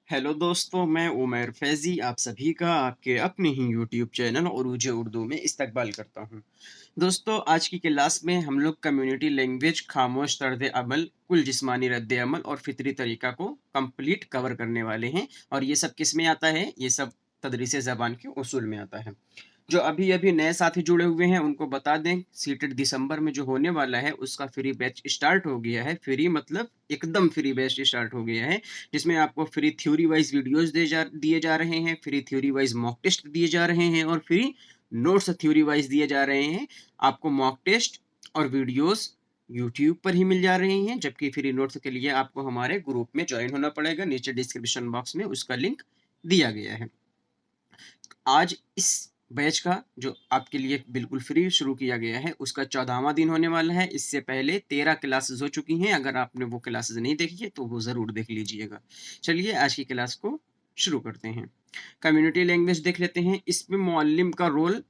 Hello दोस्तों, मैं उमर फैज़ी आप सभी का आपके अपने ही यूट्यूब चैनल उरूज उर्दू में इस्तकबाल करता हूँ। दोस्तों, आज की क्लास में हम लोग कम्युनिटी लैंग्वेज, खामोश तर्ज़ अमल, कुल जिस्मानी रद्द-ए-अमल और फ़ितरी तरीक़ा को कंप्लीट कवर करने वाले हैं और ये सब किस में आता है? ये सब तदरीस ज़बान के उसूल में आता है। जो अभी-अभी नए साथी जुड़े हुए हैं उनको बता दें, सीटेट दिसंबर में जो होने वाला है उसका फ्री बैच स्टार्ट हो गया है। फ्री मतलब एकदम फ्री बैच स्टार्ट हो गया है, जिसमें आपको फ्री थ्योरी वाइज़ वीडियोज़ दिए जा रहे हैं, free theory wise mock test दिए जा रहे हैं और फ्री नोट्स थ्योरी वाइज़ दिए जा रहे हैं। आपको मॉक टेस्ट और वीडियोज़ यूट्यूब पर ही मिल जा रही हैं, जबकि फ्री नोट्स के लिए आपको हमारे ग्रुप में जॉइन होना पड़ेगा। नीचे डिस्क्रिप्शन बॉक्स में उसका लिंक दिया गया है। आज इस बैच का जो आपके लिए बिल्कुल फ्री शुरू किया गया है, उसका 14वाँ दिन होने वाला है। इससे पहले 13 क्लासेस हो चुकी हैं। अगर आपने वो क्लासेस नहीं देखी है, तो वो ज़रूर देख लीजिएगा। चलिए आज की क्लास को शुरू करते हैं। कम्युनिटी लैंग्वेज देख लेते हैं। इसमें मुअल्लिम का रोल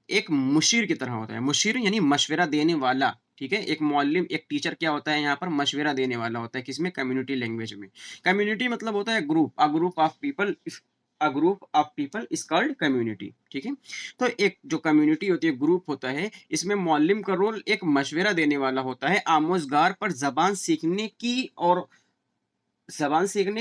एक मुशीर की तरह होता है। मुशीर यानी मशवरा देने वाला, ठीक है? एक मुअल्लिम, एक टीचर क्या होता है यहाँ पर? मशवरा देने वाला होता है। किसमें? कम्युनिटी लैंग्वेज में। कम्युनिटी मतलब होता है group. A group of people is called community, ठीक है? तो एक जो कम्युनिटी होती है, ग्रुप होता है, इसमें मुअल्लिम का रोल एक मशवरा देने वाला होता है। आमोज़गार पर ज़बान सीखने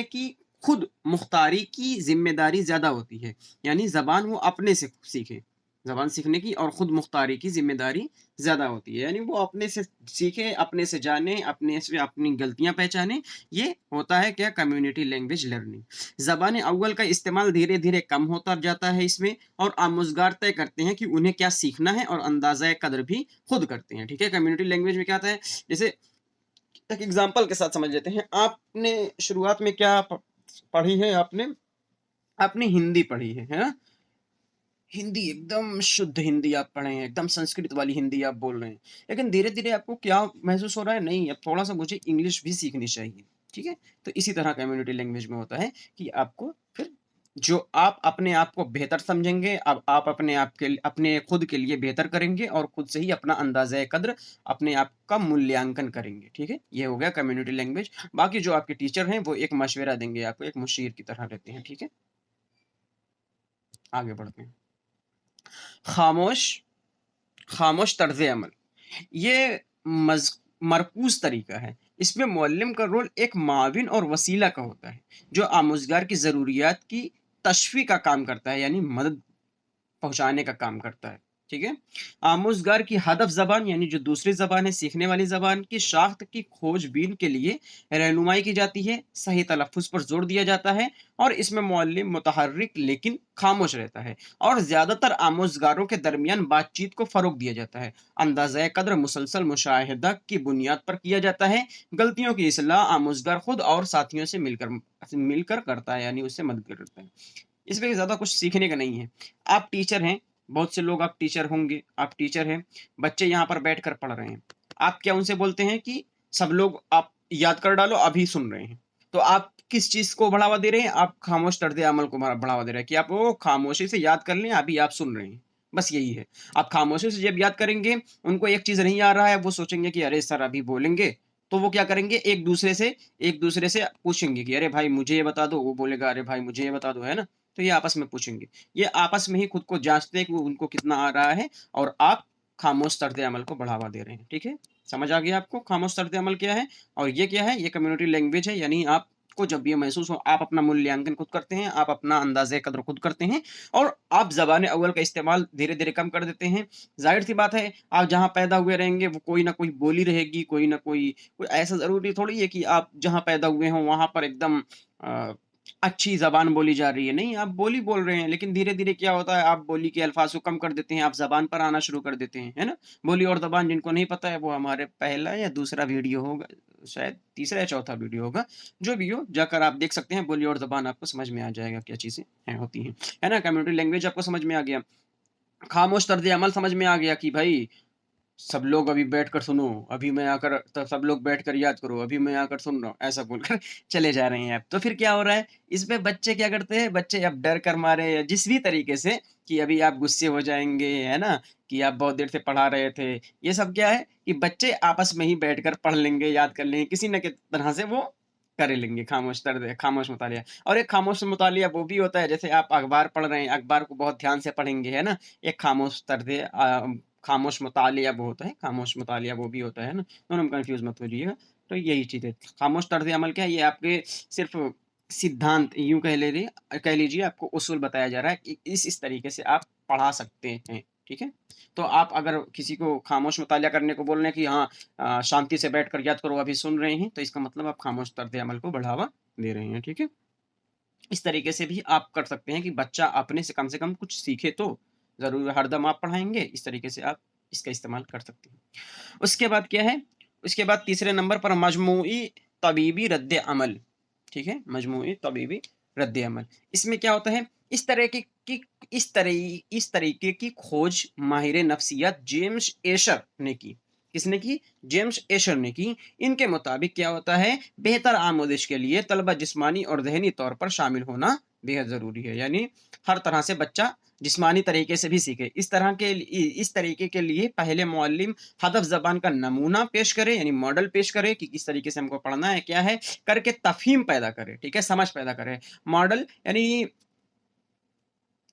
की खुद मुख्तारी की ज़िम्मेदारी ज़्यादा होती है। यानी ज़बान वो अपने से सीखे। ज़बान सीखने की और खुद मुख्तारी की ज़िम्मेदारी ज़्यादा होती है। यानी वो अपने से सीखे, अपने से जाने, अपने से अपनी गलतियाँ पहचाने। ये होता है क्या? Community language learning. ज़बान अव्वल का इस्तेमाल धीरे-धीरे कम होता जाता है इसमें और आमोज़गार तय करते हैं कि उन्हें क्या सीखना है और अंदाज़ा कदर भी खुद करते हैं। ठीक है? कम्युनिटी लैंग्वेज में क्या आता है? जैसे एक एग्जांपल के साथ समझ लेते हैं। आपने शुरुआत में क्या पढ़ी है आपने? आपने हिंदी पढ़ी है ना? हिंदी एकदम शुद्ध हिंदी आप पढ़े हैं, एकदम संस्कृत वाली हिंदी आप बोल रहे हैं। लेकिन धीरे-धीरे आपको क्या महसूस हो रहा है? नहीं, अब थोड़ा-सा मुझे इंग्लिश भी सीखनी चाहिए, ठीक है? तो इसी तरह कम्युनिटी लैंग्वेज में होता है कि आपको फिर जो आप अपने आप को बेहतर समझेंगे, अब आप अपने खुद के लिए बेहतर करेंगे और खुद से ही अपना अंदाज़े कद्र, अपने आप का मूल्यांकन करेंगे, ठीक है? ये हो गया कम्युनिटी लैंग्वेज। बाकी जो आपके टीचर हैं, वो एक मशवरा देंगे आपको, एक मुशीर की तरह रहते हैं, ठीक है? आगे बढ़ते हैं। खामोश खामोश तर्ज़ अमल, ये मज़ मरकूज़ तरीका है। इसमें मुअल्लिम का रोल एक माविन और वसीला का होता है, जो आमोज़गार की ज़रूरियात की तशफ़ी का काम करता है, यानी मदद पहुँचाने का काम करता है, ठीक है? आमोज़गार की हदफ़ ज़बान यानी जो दूसरी ज़बान है, सीखने वाली ज़बान की साख्त की खोज-बीन के लिए रहनुमाई की जाती है, सही तलफ़्फ़ुज़ पर ज़ोर दिया जाता है और इसमें मुअल्लिम मुतहर्रिक लेकिन खामोश रहता है और ज़्यादातर आमोज़गारों के दरमियान बातचीत को फ़रोग़ दिया जाता है। अंदाज़े क़द्र मुसलसल मुशाहिदा की बुनियाद पर किया जाता है। गलतियों की इस्लाह आमोज़गार खुद और साथियों से मिलकर करता है, यानी उससे मदद करता है। इसमें ज़्यादा कुछ सीखने का नहीं है। आप टीचर हैं, बहुत से लोग आप टीचर होंगे, आप टीचर हैं, बच्चे यहाँ पर बैठकर पढ़ रहे हैं। आप क्या उनसे बोलते हैं कि सब लोग आप याद कर डालो, अभी सुन रहे हैं। तो आप किस चीज़ को बढ़ावा दे रहे हैं? आप खामोश तर्ज़ अमल को बढ़ावा दे रहे हैं कि आप वो खामोशी से याद कर लें, अभी आप सुन रहे हैं। बस यही है। आप खामोशी से जब याद करेंगे, उनको एक चीज़ नहीं आ रहा है, वो सोचेंगे कि अरे सर अभी बोलेंगे, तो वो क्या करेंगे एक-दूसरे से पूछेंगे कि अरे भाई मुझे ये बता दो, वो बोलेगा अरे भाई मुझे ये बता दो, है ना? तो ये आपस में पूछेंगे। ये आपस में ही खुद को जाँचते हैं कि वो उनको कितना आ रहा है और आप खामोश तर्ज़ अमल को बढ़ावा दे रहे हैं, ठीक है? समझ आ गया आपको खामोश तर्ज़ अमल क्या है? और ये क्या है? ये कम्युनिटी लैंग्वेज है, यानी आपको जब ये महसूस हो आप अपना मूल्यांकन खुद करते हैं, आप अपना अंदाज़े कद्र खुद करते हैं और आप ज़बान अव्वल का इस्तेमाल धीरे-धीरे कम कर देते हैं। ज़ाहिर-सी बात है, आप जहाँ पैदा हुए रहेंगे, वो कोई न कोई बोली रहेगी, कोई न कोई ऐसा ज़रूरी थोड़ी है कि आप जहाँ पैदा हुए हों, वहाँ पर एकदम अ, अच्छी ज़बान बोली जा रही है। नहीं, आप बोली बोल रहे हैं, लेकिन धीरे-धीरे क्या होता है, आप बोली के अल्फ़ाज़ को कम कर देते हैं, आप ज़बान पर आना शुरू कर देते हैं, है ना? बोली और ज़बान जिनको नहीं पता है, वो हमारे पहला या दूसरा वीडियो होगा, शायद तीसरा या चौथा वीडियो होगा। जो भी हो, जाकर आप देख सकते हैं, बोली और ज़बान आपको समझ में आ जाएगा, क्या चीज़ें हैं होती हैं। है ना? कम्युनिटी लैंग्वेज आपको समझ में आ गया। खामोश तर्ज़ अमल समझ में आ गया कि भई सब लोग अभी बैठकर सुनो, अभी मैं आकर त सब लोग बैठकर याद करो, अभी मैं आकर सुन रहा हूँ, ऐसा बोलकर चले जा रहे हैं आप। तो फिर क्या हो रहा है, इसमें बच्चे क्या करते हैं, बच्चे अब डर कर मारे या जिस भी तरीके से कि अभी आप गुस्से हो जाएँगे, है ना? कि आप बहुत देर से पढ़ा रहे थे। ये सब क्या है कि बच्चे आपस में ही बैठकर पढ़ लेंगे, याद कर लेंगे, किसी न कि तरह से वो कर लेंगे, खामोश मुतालिया। और एक खामोश मुतालिया वो भी होता है, जैसे आप अखबार पढ़ रहे हैं, अखबार को बहुत ध्यान से पढ़ेंगे, है ना? एक खामोश मुतालिया वो होता है, खामोश मुतालिया वो भी होता है ना? दोनों में कन्फ्यूज़ मत होइएगा। तो यही चीज़ है। खामोश तर्ज़ अमल क्या है? ये आपके सिर्फ़ सिद्धांत यूँ कह लीजिए, आपको उसूल बताया जा रहा है कि इस तरीके से आप पढ़ा सकते हैं, ठीक है? तो आप अगर किसी को खामोश मुतालिया करने को बोल रहे हैं कि हाँ, शांति से बैठकर याद करो, अभी सुन रहे हैं, तो इसका मतलब आप खामोश तर्ज़ अमल को बढ़ावा दे रहे हैं, ठीक है? इस तरीके से भी आप कर सकते हैं कि बच्चा अपने से कम कुछ सीखे तो, ज़रूर हरदम आप पढ़ाएँगे, इस तरीके से आप इसका इस्तेमाल कर सकते हैं। उसके बाद क्या है? उसके बाद तीसरे नंबर पर मजमूई तबीबी रद्द-ए-अमल, ठीक है? मजमूई तबीबी रद्द-ए-अमल। इसमें क्या होता है? की इस तरीके की खोज माहिर नफ्सियात जेम्स एशर ने की। किसने की? जेम्स एशर ने की। इनके मुताबिक क्या होता है? बेहतर आमोदिश के लिए तलबा जिस्मानी और ज़हनी तौर पर शामिल होना बेहद ज़रूरी है। यानी हर तरह से बच्चा जिस्मानी तरीके से भी सीखे। इस तरीके के लिए पहले मुअल्लिम हदफ ज़बान का नमूना पेश करे, यानी मॉडल पेश करे कि किस तरीके से हमको पढ़ना है, क्या है, करके तफ़हीम पैदा करे, ठीक है? समझ पैदा करे। मॉडल यानी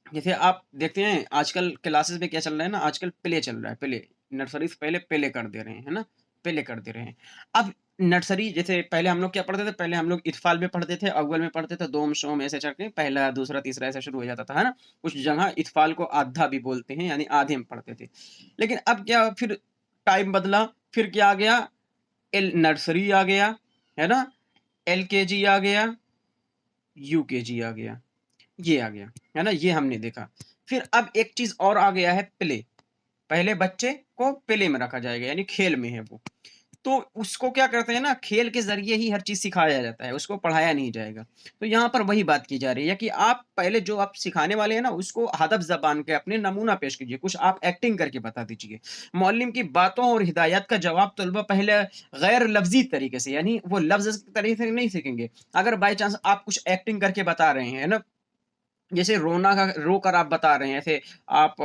जैसे आप देखते हैं आजकल क्लासेस में क्या चल रहा है ना, आजकल प्ले चल रहा है, प्ले। नर्सरी से पहले प्ले कर दे रहे हैं, है ना? प्ले कर दे रहे हैं। अब नर्सरी जैसे पहले हम लोग क्या पढ़ते थे? पहले हम लोग इत्फाल में पढ़ते थे, अव्वल में पढ़ते थे, दोम, शोम ऐसे चल के पहला, दूसरा, तीसरा ऐसे शुरू हो जाता था, है ना? कुछ जगह इत्फाल को आधा भी बोलते हैं, यानी आधे में पढ़ते थे। लेकिन अब क्या, फिर टाइम बदला, फिर क्या आ गया? एल नर्सरी आ गया, है ना? एलकेजी आ गया, यूकेजी आ गया। ये आ गया, है ना? ये हमने देखा। फिर अब एक चीज़ और आ गया है, प्ले। पहले बच्चे को प्ले में रखा जाएगा, यानी खेल में है वो। तो उसको क्या करते हैं ना, खेल के ज़रिए ही हर चीज़ सिखाया जाता है, उसको पढ़ाया नहीं जाएगा। तो यहाँ पर वही बात की जा रही है कि आप पहले जो आप सिखाने वाले हैं ना, उसको हदफ ज़बान के अपने नमूना पेश कीजिए, कुछ आप एक्टिंग करके बता दीजिए। मुअल्लिम की बातों और हिदायत का जवाब तलबा पहले गैर लफ़्ज़ी तरीके से, यानी वो लफ़्ज़ के तरीके से नहीं सीखेंगे। अगर बाय चांस आप कुछ एक्टिंग करके बता रहे हैं, है ना? जैसे रोना का रो कर आप बता रहे हैं, ऐसे आप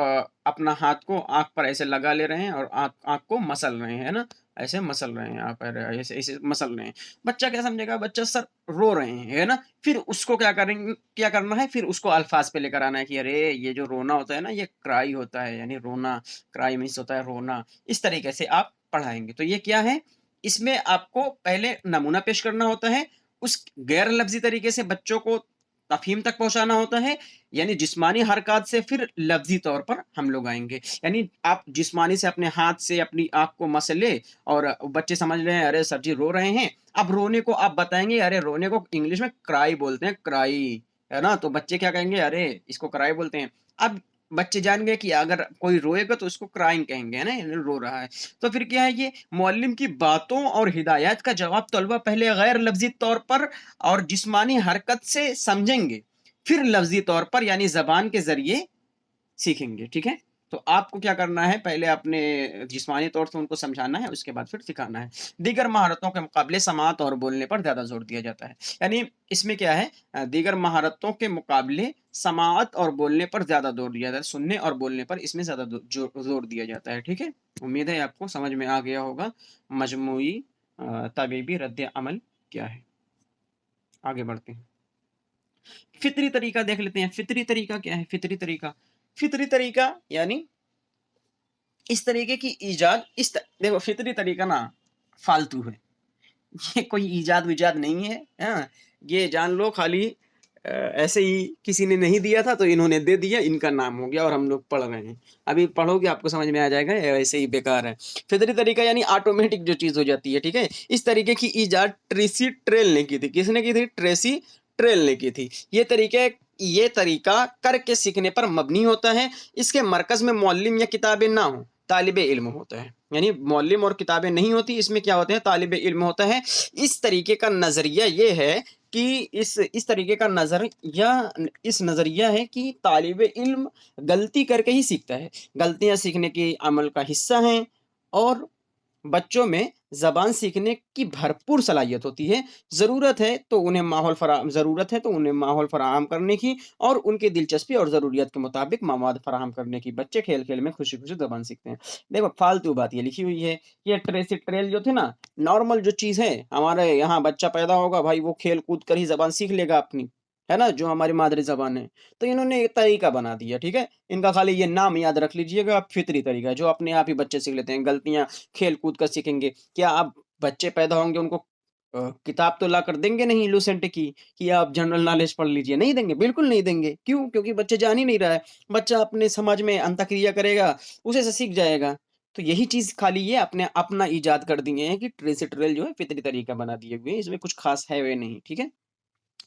अपना हाथ को आँख पर ऐसे लगा ले रहे हैं और आँख आँख को मसल रहे हैं, है ना? ऐसे मसल रहे हैं आप, ऐसे ऐसे मसल रहे हैं। बच्चा क्या समझेगा? बच्चा सर रो रहे हैं, है ना? फिर उसको क्या करना है? फिर उसको अल्फ़ाज़ पे लेकर आना है कि अरे! ये जो रोना होता है ना, ये क्राई होता है, यानी रोना, क्राई मीन्स होता है रोना। इस तरीके से आप पढ़ाएँगे। तो ये क्या है? इसमें आपको पहले नमूना पेश करना होता है, उस गैर लफ़्ज़ी तरीके से बच्चों को तफ़हीम तक पहुँचाना होता है, यानी जिस्मानी हरकत से फिर लफ़्ज़ी तौर पर हम लोग आएँगे। यानी आप जिस्मानी से अपने हाथ से अपनी आँख को मसले और बच्चे समझ रहे हैं, अरे सर जी रो रहे हैं। अब रोने को आप बताएँगे, अरे रोने को इंग्लिश में क्राई बोलते हैं, क्राई, है ना? तो बच्चे क्या कहेंगे, अरे इसको क्राई बोलते हैं। अब बच्चे जान गए कि अगर कोई रोएगा तो उसको क्राइंग कहेंगे, है ना? यानी रो रहा है। तो फिर क्या है, ये मुअल्लिम की बातों और हिदायत का जवाब तलबा पहले गैर लफ़्ज़ी तौर पर और जिस्मानी हरकत से समझेंगे, फिर लफ्ज़ी तौर पर यानी ज़बान के ज़रिए सीखेंगे, ठीक है? तो आपको क्या करना है, पहले अपने जिस्मानी तौर से उनको समझाना है, उसके बाद फिर सिखाना है। दीगर महारतों के मुकाबले समाअत और बोलने पर ज़्यादा ज़ोर दिया जाता है। यानी इसमें क्या है, दीगर महारतों के मुकाबले समाअत और बोलने पर ज़्यादा ज़ोर दिया जाता है, सुनने और बोलने पर इसमें ज़्यादा ज़ोर दिया जाता है, ठीक है? उम्मीद है आपको समझ में आ गया होगा, मजमूई तबीबी रद्द-ए-अमल क्या है। आगे बढ़ते हैं। फ़ितरी तरीका देख लेते हैं। फ़ितरी तरीका क्या है? फ़ितरी तरीका, फ़ितरी तरीका यानी इस तरीके की ईजाद, देखो फ़ितरी तरीका ना फ़ालतू है। ये कोई ईजाद-विजाद नहीं है, हाँ? ये जान लो खाली ऐसे ही किसी ने नहीं दिया था तो इन्होंने दे दिया, इनका नाम हो गया और हम लोग पढ़ रहे हैं। अभी पढ़ोगे आपको समझ में आ जाएगा, ये ऐसे ही बेकार है। फ़ितरी तरीका यानी ऑटोमेटिक जो चीज़ हो जाती है, ठीक है? इस तरीके की ईजाद ट्रेसी ट्रेल ने की थी। किसने की थी? ट्रेसी ट्रेल ने की थी। ये तरीका करके सीखने पर मबनी होता है। इसके मरकज़ में मुअल्लिम या किताबें ना हों, तालिब-ए-इल्म होता है। यानी मुअल्लिम और किताबें नहीं होती, इसमें क्या होते हैं? तालिब-ए-इल्म होता है। इस तरीके का नज़रिया ये है कि इस तरीके का इस नज़रिया है कि तालिब-ए-इल्म गलती करके ही सीखता है। गलतियाँ सीखने के अमल का हिस्सा हैं और बच्चों में ज़बान सीखने की भरपूर सलाहियत होती है। ज़रूरत है तो उन्हें माहौल फ़राहम करने की और उनकी दिलचस्पी और ज़रूरियत के मुताबिक मवाद फ़राहम करने की। बच्चे खेल-खेल में खुशी-खुशी ज़बान सीखते हैं। देखो फालतू बात ये लिखी हुई है, ये ट्रेल जो थे ना, नॉर्मल जो चीज़ है, हमारे यहाँ बच्चा पैदा होगा भाई वो खेल-कूद कर ही ज़बान सीख लेगा अपनी, है ना? जो हमारी मादरी ज़बान है। तो इन्होंने एक तरीका बना दिया, ठीक है? इनका खाली ये नाम याद रख लीजिएगा, फ़ितरी तरीका है, जो अपने आप ही बच्चे सीख लेते हैं। गलतियाँ खेल-कूद कर सीखेंगे। क्या आप बच्चे पैदा होंगे उनको किताब तो लाकर देंगे नहीं लूसेंट की, कि आप जनरल नॉलेज पढ़ लीजिए, नहीं देंगे, बिल्कुल नहीं देंगे। क्यों? क्योंकि बच्चे जान ही नहीं रहा है। बच्चा अपने समझ में अंतःक्रिया करेगा, उसे से सीख जाएगा। तो यही चीज़ खाली ये अपने अपना इजाद कर दिए हैं कि ट्रे से ट्रेल जो है फ़ितरी तरीका बना दिए हुए हैं, इसमें कुछ ख़ास है वे नहीं, ठीक है?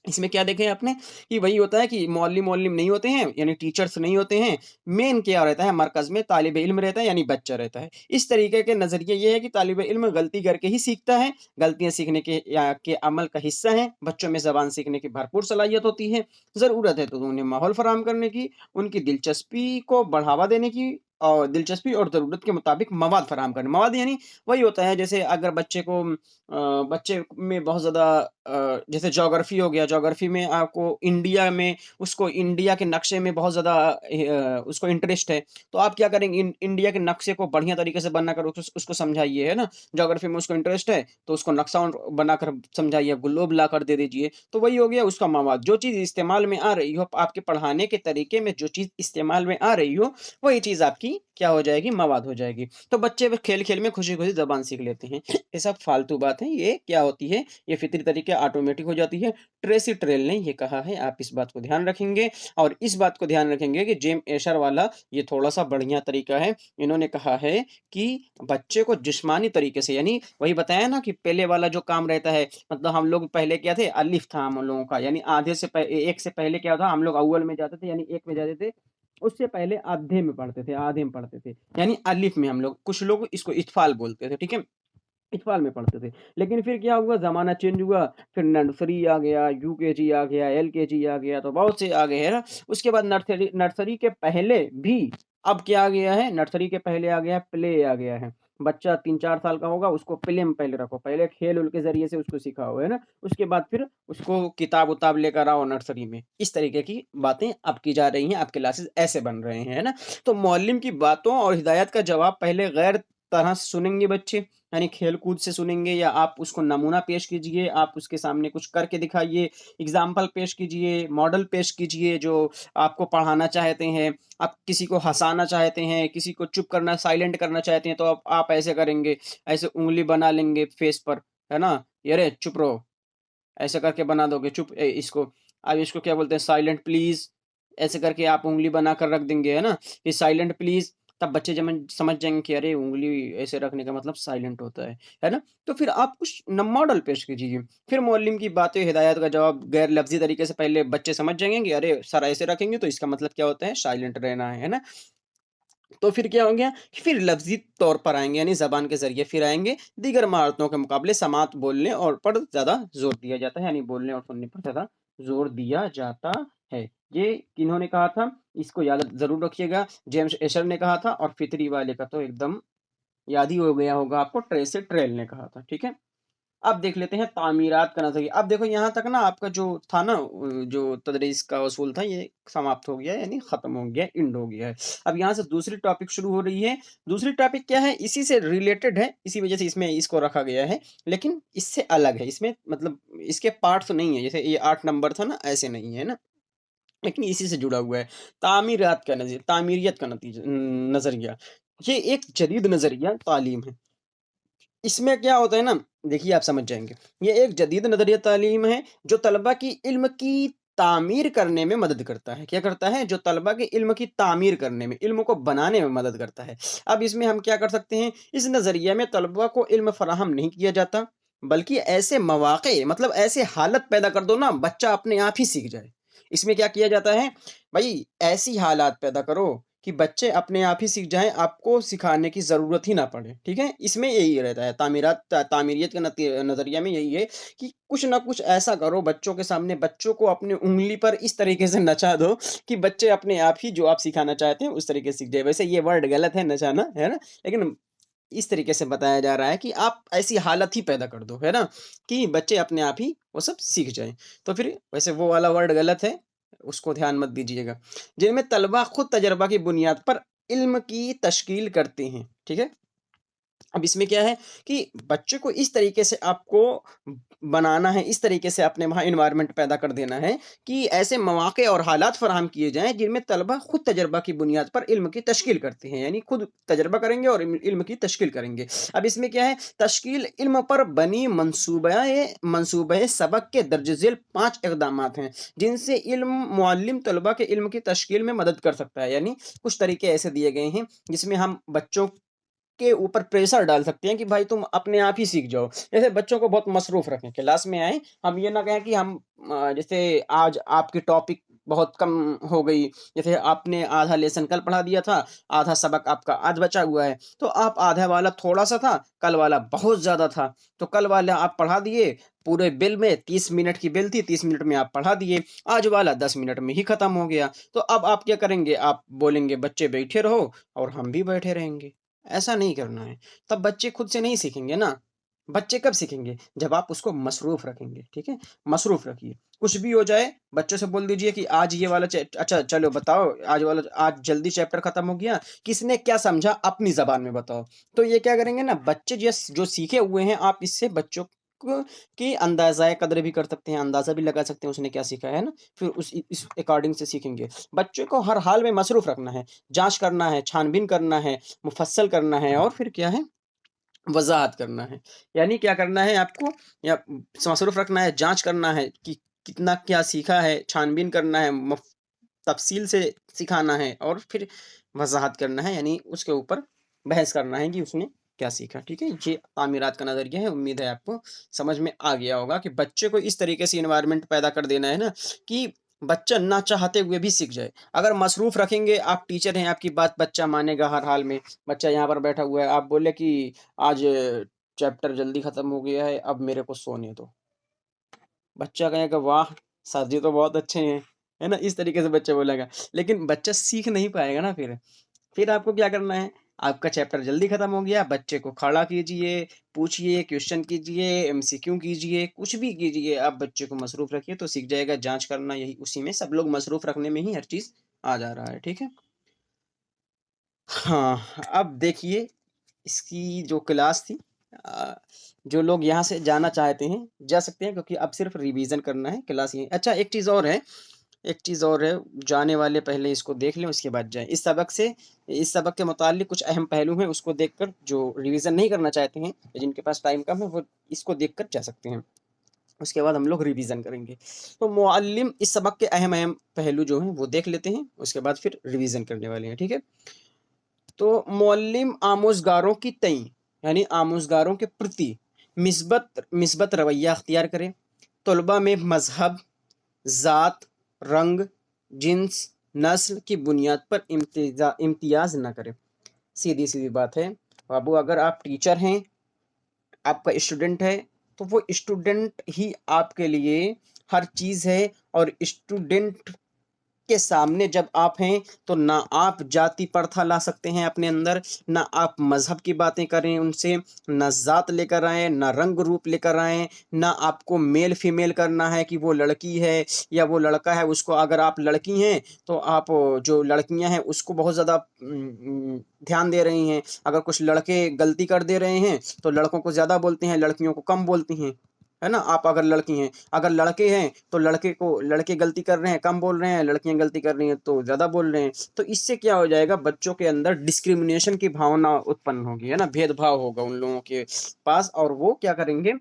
इसमें क्या देखें आपने कि वही होता है कि मौल्लिम-वौल्लिम नहीं होते हैं, यानी टीचर्स नहीं होते हैं। मेन क्या रहता है मरकज़ में तालिब-ए-इल्म रहता है, यानी बच्चा रहता है। इस तरीके के नज़रिए ये है कि तालिब-ए-इल्म गलती करके ही सीखता है, गलतियाँ सीखने के अमल का हिस्सा हैं। बच्चों में ज़बान सीखने की भरपूर सलाहियत होती है। ज़रूरत है तो उन्हें माहौल फ़राहम करने की, उनकी दिलचस्पी को बढ़ावा देने की और दिलचस्पी और ज़रूरत के मुताबिक मवाद फ़राहम करना। मवाद यानी वही होता है जैसे अगर बच्चे में बहुत ज़्यादा जैसे ज्योग्राफ़ी हो गया, ज्योग्राफ़ी में आपको इंडिया में उसको इंडिया के नक्शे में बहुत ज़्यादा उसको इंटरेस्ट है, तो आप क्या करेंगे इंडिया के नक्शे को बढ़िया तरीके से बनाकर उसको समझाइए, है ना? ज्योग्राफ़ी में उसको इंटरेस्ट है, तो उसको नक्शा बनाकर समझाइए, ग्लोब लाकर दे दीजिए, तो वही हो गया उसका मवाद। जो चीज़ इस्तेमाल में आ रही हो, आपके पढ़ाने के तरीके में जो चीज़ इस्तेमाल में आ रही हो, वही चीज़ आपकी क्या हो जाएगी, मवाद हो जाएगी। तो बच्चे ब खेल-खेल में खुशी-खुशी ज़बान सीख लेते हैं। ये सब फालतू बात है, ये क्या होती है, ये फ़ितरी तरीके ऑटोमेटिक हो जाती है। ट्रेसी ट्रेल ने ये कहा है, आप इस बात को ध्यान रखेंगे और इस बात को ध्यान रखेंगे कि जेम एशर वाला ये थोड़ा-सा बढ़िया तरीका है। इन्होंने कहा है कि बच्चे को जिस्मानी तरीके से यानी वही बताया ना कि पहले वाला जो काम रहता है, मतलब हम लोग पहले क्या थे, अलिफ था हम लोगों का, यानी आधे से एक से पहले क्या था, हम लोग अव्वल में जाते थे, यानी एक में जाते थे। उससे पहले आधे में पढ़ते थे, आधे में पढ़ते थे, यानी अलिफ में हम लोग, कुछ लोग इसको इत्फाल बोलते थे, ठीक है? इत्फाल में पढ़ते थे। लेकिन फिर क्या हुआ ज़माना चेंज हुआ, फिर नर्सरी आ गया, यूकेजी आ गया, एलकेजी आ गया, तो बहुत से आ गए, है ना? उसके बाद नर्सरी नर्सरी के पहले भी अब क्या आ गया है, नर्सरी के पहले आ गया है, प्ले आ गया है। बच्चा 3-4 साल का होगा, उसको प्ले में पहले रखो, पहले खेल-उल के ज़रिए से उसको सिखाओ, है ना? उसके बाद फिर उसको किताब-उताब लेकर आओ नर्सरी में। इस तरीके की बातें अब की जा रही हैं, अब क्लासेस ऐसे बन रहे हैं, है ना? तो मौल्लिम की बातों और हिदायत का जवाब पहले गैर तरह से सुनेंगे बच्चे, यानी खेल-कूद से सुनेंगे या आप उसको नमूना पेश कीजिए, आप उसके सामने कुछ करके दिखाइए, एग्ज़ाम्पल पेश कीजिए, मॉडल पेश कीजिए जो आपको पढ़ाना चाहते हैं। आप किसी को हँसाना चाहते हैं, किसी को चुप करना साइलेंट करना चाहते हैं, तो आप ऐसे करेंगे, ऐसे उँगली बना लेंगे फेस पर, है ना? "ये रे चुप रहो।" ऐसे करके बना दोगे चुप इसको अब इसको क्या बोलते हैं साइलेंट प्लीज़, ऐसे करके आप उँगली बनाकर रख देंगे, है ना? कि साइलेंट प्लीज़, तब बच्चे समझ जाएँगे कि अरे उँगली ऐसे रखने का मतलब साइलेंट होता है ना? तो फिर आप कुछ न मॉडल पेश कीजिए। फिर मुअल्लिम की बातें, हिदायत का जवाब गैर लफ़्ज़ी तरीके से पहले बच्चे समझ जाएँगे कि अरे सर ऐसे रखेंगे तो इसका मतलब क्या होता है साइलेंट रहना है ना? तो फिर क्या हो गया कि फिर लफ्ज़ी तौर पर आएँगे यानी ज़बान के ज़रिए फिर आएँगे, दीगर महारतों के मुकाबले समात बोलने और पर ज़्यादा ज़ोर दिया जाता है, यानी बोलने और सुनने पर ज़्यादा ज़ोर दिया जाता है। ये किन्होंने कहा था, इसको याद ज़रूर रखिएगा, जेम्स एशर ने कहा था और फ़ितरी वाले का तो एकदम याद ही हो गया होगा आपको, ट्रेसे ट्रेल ने कहा था, ठीक है? अब देख लेते हैं तामीरात का नज़रिया। अब देखो यहाँ तक ना आपका जो था ना जो तदरीस का उसूल था ये समाप्त हो गया है यानी ख़त्म हो गया है, एंड हो गया है। अब यहाँ से दूसरी टॉपिक शुरू हो रही है। दूसरी टॉपिक क्या है? इसी से रिलेटेड है, इसी वज़ह से इसमें इसको रखा गया है, लेकिन इससे अलग है। इसमें मतलब इसके पार्ट्स नहीं है, जैसे ये 8 नंबर था ना, ऐसे नहीं है ना, लेकिन इसी से जुड़ा हुआ है। तामीरियत का नज़रिया। ये एक जदीद नज़रिया तालीम है। इसमें क्या होता है ना, देखिए आप समझ जाएँगे। ये एक जदीद नज़रिया तालीम है, जो तलबा की इल्म की तामीर करने में मदद करता है। क्या करता है? जो तलबा के इल्म की तामीर करने में, इल्म को बनाने में मदद करता है। अब इसमें हम क्या कर सकते हैं? इस नज़रिया में तलबा को इल्म फ़राहम नहीं किया जाता, बल्कि ऐसे मौक़े मतलब ऐसे हालत पैदा कर दो ना, बच्चा अपने आप ही सीख जाए। इसमें क्या किया जाता है? भई ऐसी हालात पैदा करो कि बच्चे अपने आप ही सीख जाएँ, आपको सिखाने की ज़रूरत ही ना पड़े, ठीक है? इसमें यही रहता है तामीरियत का नज़रिया में यही है कि कुछ ना कुछ ऐसा करो बच्चों के सामने, बच्चों को अपनी उँगली पर इस तरीके से नचा दो कि बच्चे अपने आप ही जो आप सिखाना चाहते हैं, उस तरीके से सीख जाएँ। वैसे ये वर्ड गलत है नचाना, है ना? लेकिन इस तरीके से बताया जा रहा है कि आप ऐसी हालत ही पैदा कर दो, है ना? कि बच्चे अपने आप ही वो सब सीख जाएँ। तो फिर वैसे वो वाला वर्ड गलत है, उसको ध्यान मत दीजिएगा। जिनमें तलबा खुद तजर्बा की बुनियाद पर इल्म की तश्कील करते हैं, ठीक है? अब इसमें क्या है कि बच्चे को इस तरीके से आपको बनाना है, इस तरीके से अपने वहाँ एनवायरनमेंट पैदा कर देना है कि ऐसे मौके और हालात फ़राहम किए जाएँ जिनमें तलबा खुद तजर्बा की बुनियाद पर इल्म की तश्कील करते हैं, यानी खुद तजर्बा करेंगे और इल्म की तश्कील करेंगे। अब इसमें क्या है, तश्कील इल्म पर बनी मंसूबे सबक के दर्ज झेल 5 इक़दामात हैं, जिनसे मुअल्लिम तलबा के इल्म की तश्कील में मदद कर सकता है। यानी कुछ तरीके ऐसे दिए गए हैं जिसमें हम बच्चों के ऊपर प्रेशर डाल सकते हैं कि भाई तुम अपने आप ही सीख जाओ। जैसे बच्चों को बहुत मसरूफ़ रखें, क्लास में आएँ, हम ये ना कहें कि हम जैसे आज आपकी टॉपिक बहुत कम हो गई, जैसे आपने आधा लेसन कल पढ़ा दिया था, आधा सबक आपका आज बचा हुआ है, तो आप आधा वाला थोड़ा-सा था, कल वाला बहुत ज़्यादा था, तो कल वाला आप पढ़ा दिए, पूरे बिल में 30 मिनट की बिल थी, 30 मिनट में आप पढ़ा दिए, आज वाला 10 मिनट में ही खत्म हो गया। तो अब आप क्या करेंगे, आप बोलेंगे बच्चे बैठे रहो और हम भी बैठे रहेंगे। ऐसा नहीं करना है। तब बच्चे खुद से नहीं सीखेंगे ना। बच्चे कब सीखेंगे? जब आप उसको मसरूफ़ रखेंगे, ठीक है? मसरूफ़ रखिए। कुछ भी हो जाए, बच्चों से बोल दीजिए कि आज ये वाला अच्छा चलो बताओ, आज जल्दी चैप्टर खत्म हो गया, किसने क्या समझा अपनी ज़बान में बताओ। तो ये क्या करेंगे ना, बच्चे जो सीखे हुए हैं, आप इससे बच्चों को की अंदाज़ाए कद्र भी कर सकते हैं, अंदाज़ा भी लगा सकते हैं उसने क्या सीखा है ना? फिर इस अकॉर्डिंग से सीखेंगे। बच्चे को हर हाल में मसरूफ़ रखना है, जाँच करना है, छानबीन करना है, मुफ़स्सल करना है और फिर क्या है, वज़ाहत करना है। यानी क्या करना है आपको, या मसरूफ़ रखना है, जाँच करना है कि कितना क्या सीखा है, छानबीन करना है, तफ़सील से सिखाना है और फिर वज़ाहत करना है, यानी उसके ऊपर बहस करना है कि उसने क्या सीखा, ठीक है? ये तामीरात का नज़रिया है, उम्मीद है आपको समझ में आ गया होगा कि बच्चे को इस तरीके से एनवायरनमेंट पैदा कर देना है ना कि बच्चा ना चाहते हुए भी सीख जाए। अगर मसरूफ़ रखेंगे, आप टीचर हैं, आपकी बात बच्चा मानेगा हर हाल में। बच्चा यहाँ पर बैठा हुआ है, आप बोले कि आज चैप्टर जल्दी ख़त्म हो गया है, अब मेरे को सोने दो। बच्चा कहेगा वाह! सर जी तो बहुत अच्छे हैं, है ना? इस तरीके से बच्चा बोलेगा, लेकिन बच्चा सीख नहीं पाएगा ना फिर। फिर आपको क्या करना है, आपका चैप्टर जल्दी खत्म हो गया, बच्चे को खड़ा कीजिए, पूछिए, क्वेश्चन कीजिए, एमसीक्यू कीजिए, कुछ भी कीजिए, आप बच्चे को मसरूफ़ रखिए तो सीख जाएगा। जाँच करना यही उसी में, सब लोग मसरूफ़ रखने में ही हर चीज़ आ जा रहा है, ठीक है? हाँ, अब देखिए इसकी जो क्लास थी, अ, जो लोग यहाँ से जाना चाहते हैं, जा सकते हैं क्योंकि अब सिर्फ़ रिवीज़न करना है, क्लास यहीं अच्छा एक चीज़ और है, जाने वाले पहले इसको देख लें उसके बाद जाएँ। इस सबक के मुताल्लिक़ कुछ अहम पहलू हैं, उसको देखकर जो रिवीज़न नहीं करना चाहते हैं, या जिनके पास टाइम कम है, वो इसको देखकर जा सकते हैं। उसके बाद हम लोग रिवीज़न करेंगे। तो मुअल्लिम इस सबक के अहम-अहम पहलू जो हैं, वो देख लेते हैं, उसके बाद फिर रिवीज़न करने वाले हैं, ठीक है? तो मुअल्लिम आमोज़गारों की तई, यानी आमोज़गारों के प्रति मिस्बत मिस्बत रवैया अख्तियार करे, तलबा में मज़हब, ज़ात, रंग, जिन्स, नस्ल की बुनियाद पर इम्तियाज़ ना करे। सीधी-सीधी बात है, बाबू अगर आप टीचर हैं, आपका स्टूडेंट है, तो वो स्टूडेंट ही आपके लिए हर चीज़ है, और स्टूडेंट के सामने जब आप हैं, तो ना आप जाति प्रथा ला सकते हैं अपने अंदर, ना आप मज़हब की बातें करें उनसे, ना ज़ात लेकर आएँ, ना रंग रूप लेकर आएँ, ना आपको मेल-फीमेल करना है कि वो लड़की है या वो लड़का है, उसको अगर आप लड़की हैं, तो आप जो लड़कियाँ हैं उसको बहुत ज़्यादा ध्यान दे रही हैं। अगर कुछ लड़के गलती कर दे रहे हैं, तो लड़कों को ज़्यादा बोलती हैं, लड़कियों को कम बोलती हैं। है ना? आप अगर लड़की हैं, अगर लड़के हैं तो लड़के गलती कर रहे हैं कम बोल रहे हैं, लड़कियाँ गलती कर रही हैं तो ज़्यादा बोल रहे हैं। तो इससे क्या हो जाएगा, बच्चों के अंदर डिस्क्रिमिनेशन की भावना उत्पन्न होगी, है ना? भेदभाव होगा उन लोगों के पास, और वो क्या करेंगे,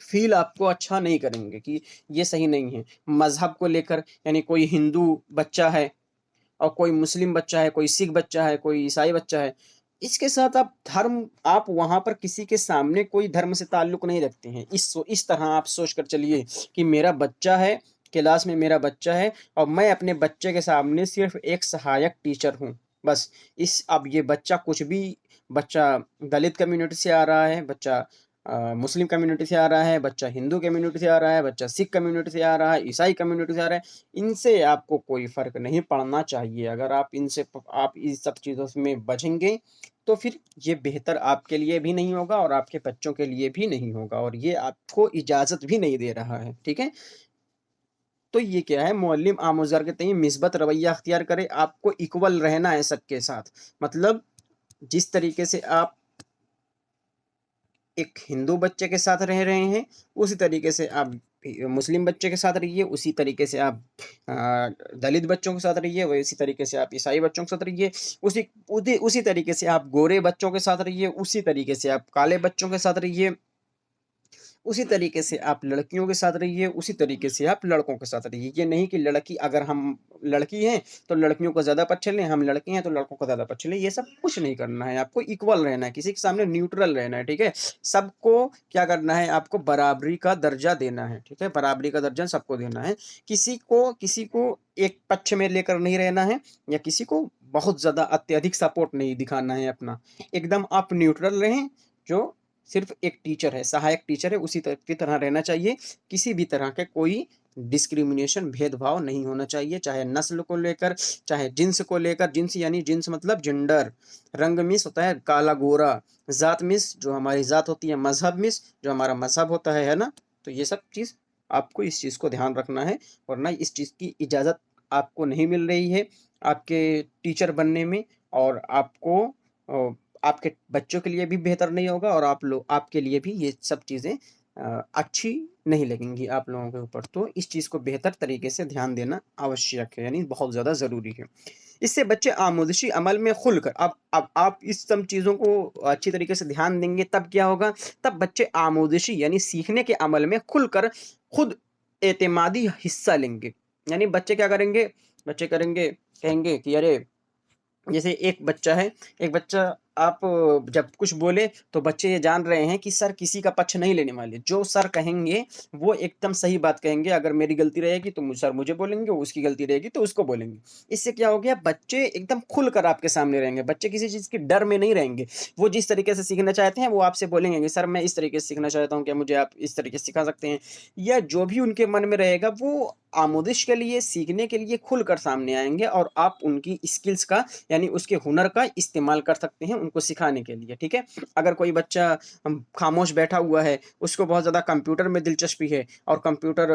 फ़ील आपको अच्छा नहीं करेंगे कि ये सही नहीं है। मज़हब को लेकर, यानी कोई हिंदू बच्चा है और कोई मुस्लिम बच्चा है, कोई सिख बच्चा है, कोई ईसाई बच्चा है। इसके साथ आप वहाँ पर किसी के सामने कोई धर्म से ताल्लुक़ नहीं रखते हैं। इस तरह आप सोच कर चलिए कि मेरा बच्चा है, क्लास में मेरा बच्चा है और मैं अपने बच्चे के सामने सिर्फ़ एक सहायक टीचर हूँ। बस अब ये बच्चा कुछ भी, बच्चा दलित कम्युनिटी से आ रहा है, बच्चा मुस्लिम कम्युनिटी से आ रहा है, बच्चा हिंदू कम्युनिटी से आ रहा है, बच्चा सिख कम्युनिटी से आ रहा है, ईसाई कम्युनिटी से आ रहा है, इनसे आपको कोई फ़र्क नहीं पड़ना चाहिए। अगर आप इन सब चीज़ों में बचेंगे, तो फिर ये बेहतर आपके लिए भी नहीं होगा और आपके बच्चों के लिए भी नहीं होगा और ये आपको इजाज़त भी नहीं दे रहा है, ठीक है? तो ये क्या है, मुअल्लिम आमोज़र के तय मिस्बत रवैया अख्तियार करे, आपको इक्वल रहना है सबके साथ। मतलब जिस तरीके से आप एक हिंदू बच्चे के साथ रह रहे हैं, उसी तरीके से आप मुस्लिम बच्चे के साथ रहिए, उसी तरीके से आप दलित बच्चों के साथ रहिए, वैसी तरीके से आप ईसाई बच्चों के साथ रहिए, उसी तरीके से आप गोरे बच्चों के साथ रहिए, उसी तरीके से आप काले बच्चों के साथ रहिए, उसी तरीके से आप लड़कियों के साथ रहिए, उसी तरीके से आप लड़कों के साथ रहिए। ये नहीं कि लड़की अगर हम लड़की हैं, तो लड़कियों को ज़्यादा पक्ष लें, हम लड़के हैं, तो लड़कों को ज़्यादा पक्ष लें। ये सब कुछ नहीं करना है, आपको इक्वल रहना है, किसी के सामने न्यूट्रल रहना है, ठीक है? सबको क्या करना है, आपको बराबरी का दर्जा देना है, ठीक है? बराबरी का दर्जा सबको देना है। किसी को एक पक्ष में लेकर नहीं रहना है या किसी को बहुत ज़्यादा अत्यधिक सपोर्ट नहीं दिखाना है अपना। एकदम आप न्यूट्रल रहें, जो सिर्फ एक टीचर है, सहायक टीचर है, उसी की तरह रहना चाहिए। किसी भी तरह के कोई डिस्क्रिमिनेशन, भेदभाव नहीं होना चाहिए, चाहे नस्ल को लेकर, चाहे जिन्स को लेकर। जिन्स यानी जिन्स मतलब जेंडर। रंग मिस होता है काला गोरा। जात मिस जो हमारी जात होती है, मजहब मिस जो हमारा मजहब होता है ना? तो ये सब चीज़ आपको इस चीज़ को ध्यान रखना है, वरना इस चीज़ की इजाज़त आपको नहीं मिल रही है आपके टीचर बनने में, और आपको आपके बच्चों के लिए भी बेहतर नहीं होगा और आपके लिए भी ये सब चीज़ें अच्छी नहीं लगेंगी आप लोगों के ऊपर। तो इस चीज़ को बेहतर तरीके से ध्यान देना आवश्यक है, यानी बहुत ज़्यादा ज़रूरी है। इससे बच्चे आमोज़िशी अमल में खुलकर, अब आप इस सब चीज़ों को अच्छी तरीके से ध्यान देंगे तब क्या होगा, तब बच्चे आमोज़िशी यानी सीखने के अमल में खुलकर खुद एतमादी हिस्सा लेंगे। यानी बच्चे क्या करेंगे, बच्चे करेंगे कहेंगे कि अरे, जैसे एक बच्चा आप जब कुछ बोले तो बच्चे ये जान रहे हैं कि सर किसी का पक्ष नहीं लेने वाले। जो सर कहेंगे वो एकदम सही बात कहेंगे। अगर मेरी गलती रहेगी तो सर मुझे बोलेंगे, उसकी गलती रहेगी तो उसको बोलेंगे। इससे क्या हो गया, बच्चे एकदम खुलकर आपके सामने रहेंगे। बच्चे किसी चीज़ के डर में नहीं रहेंगे। वो जिस तरीके से सीखना चाहते हैं वो आपसे बोलेंगे कि सर मैं इस तरीके से सीखना चाहता हूँ, क्या मुझे आप इस तरीके से सिखा सकते हैं? या जो भी उनके मन में रहेगा वो आमोदिश के लिए, सीखने के लिए खुलकर सामने आएँगे और आप उनकी स्किल्स का यानी उसके हुनर का इस्तेमाल कर सकते हैं उनको सिखाने के लिए, ठीक है? अगर कोई बच्चा खामोश बैठा हुआ है, उसको बहुत ज़्यादा कंप्यूटर में दिलचस्पी है और कंप्यूटर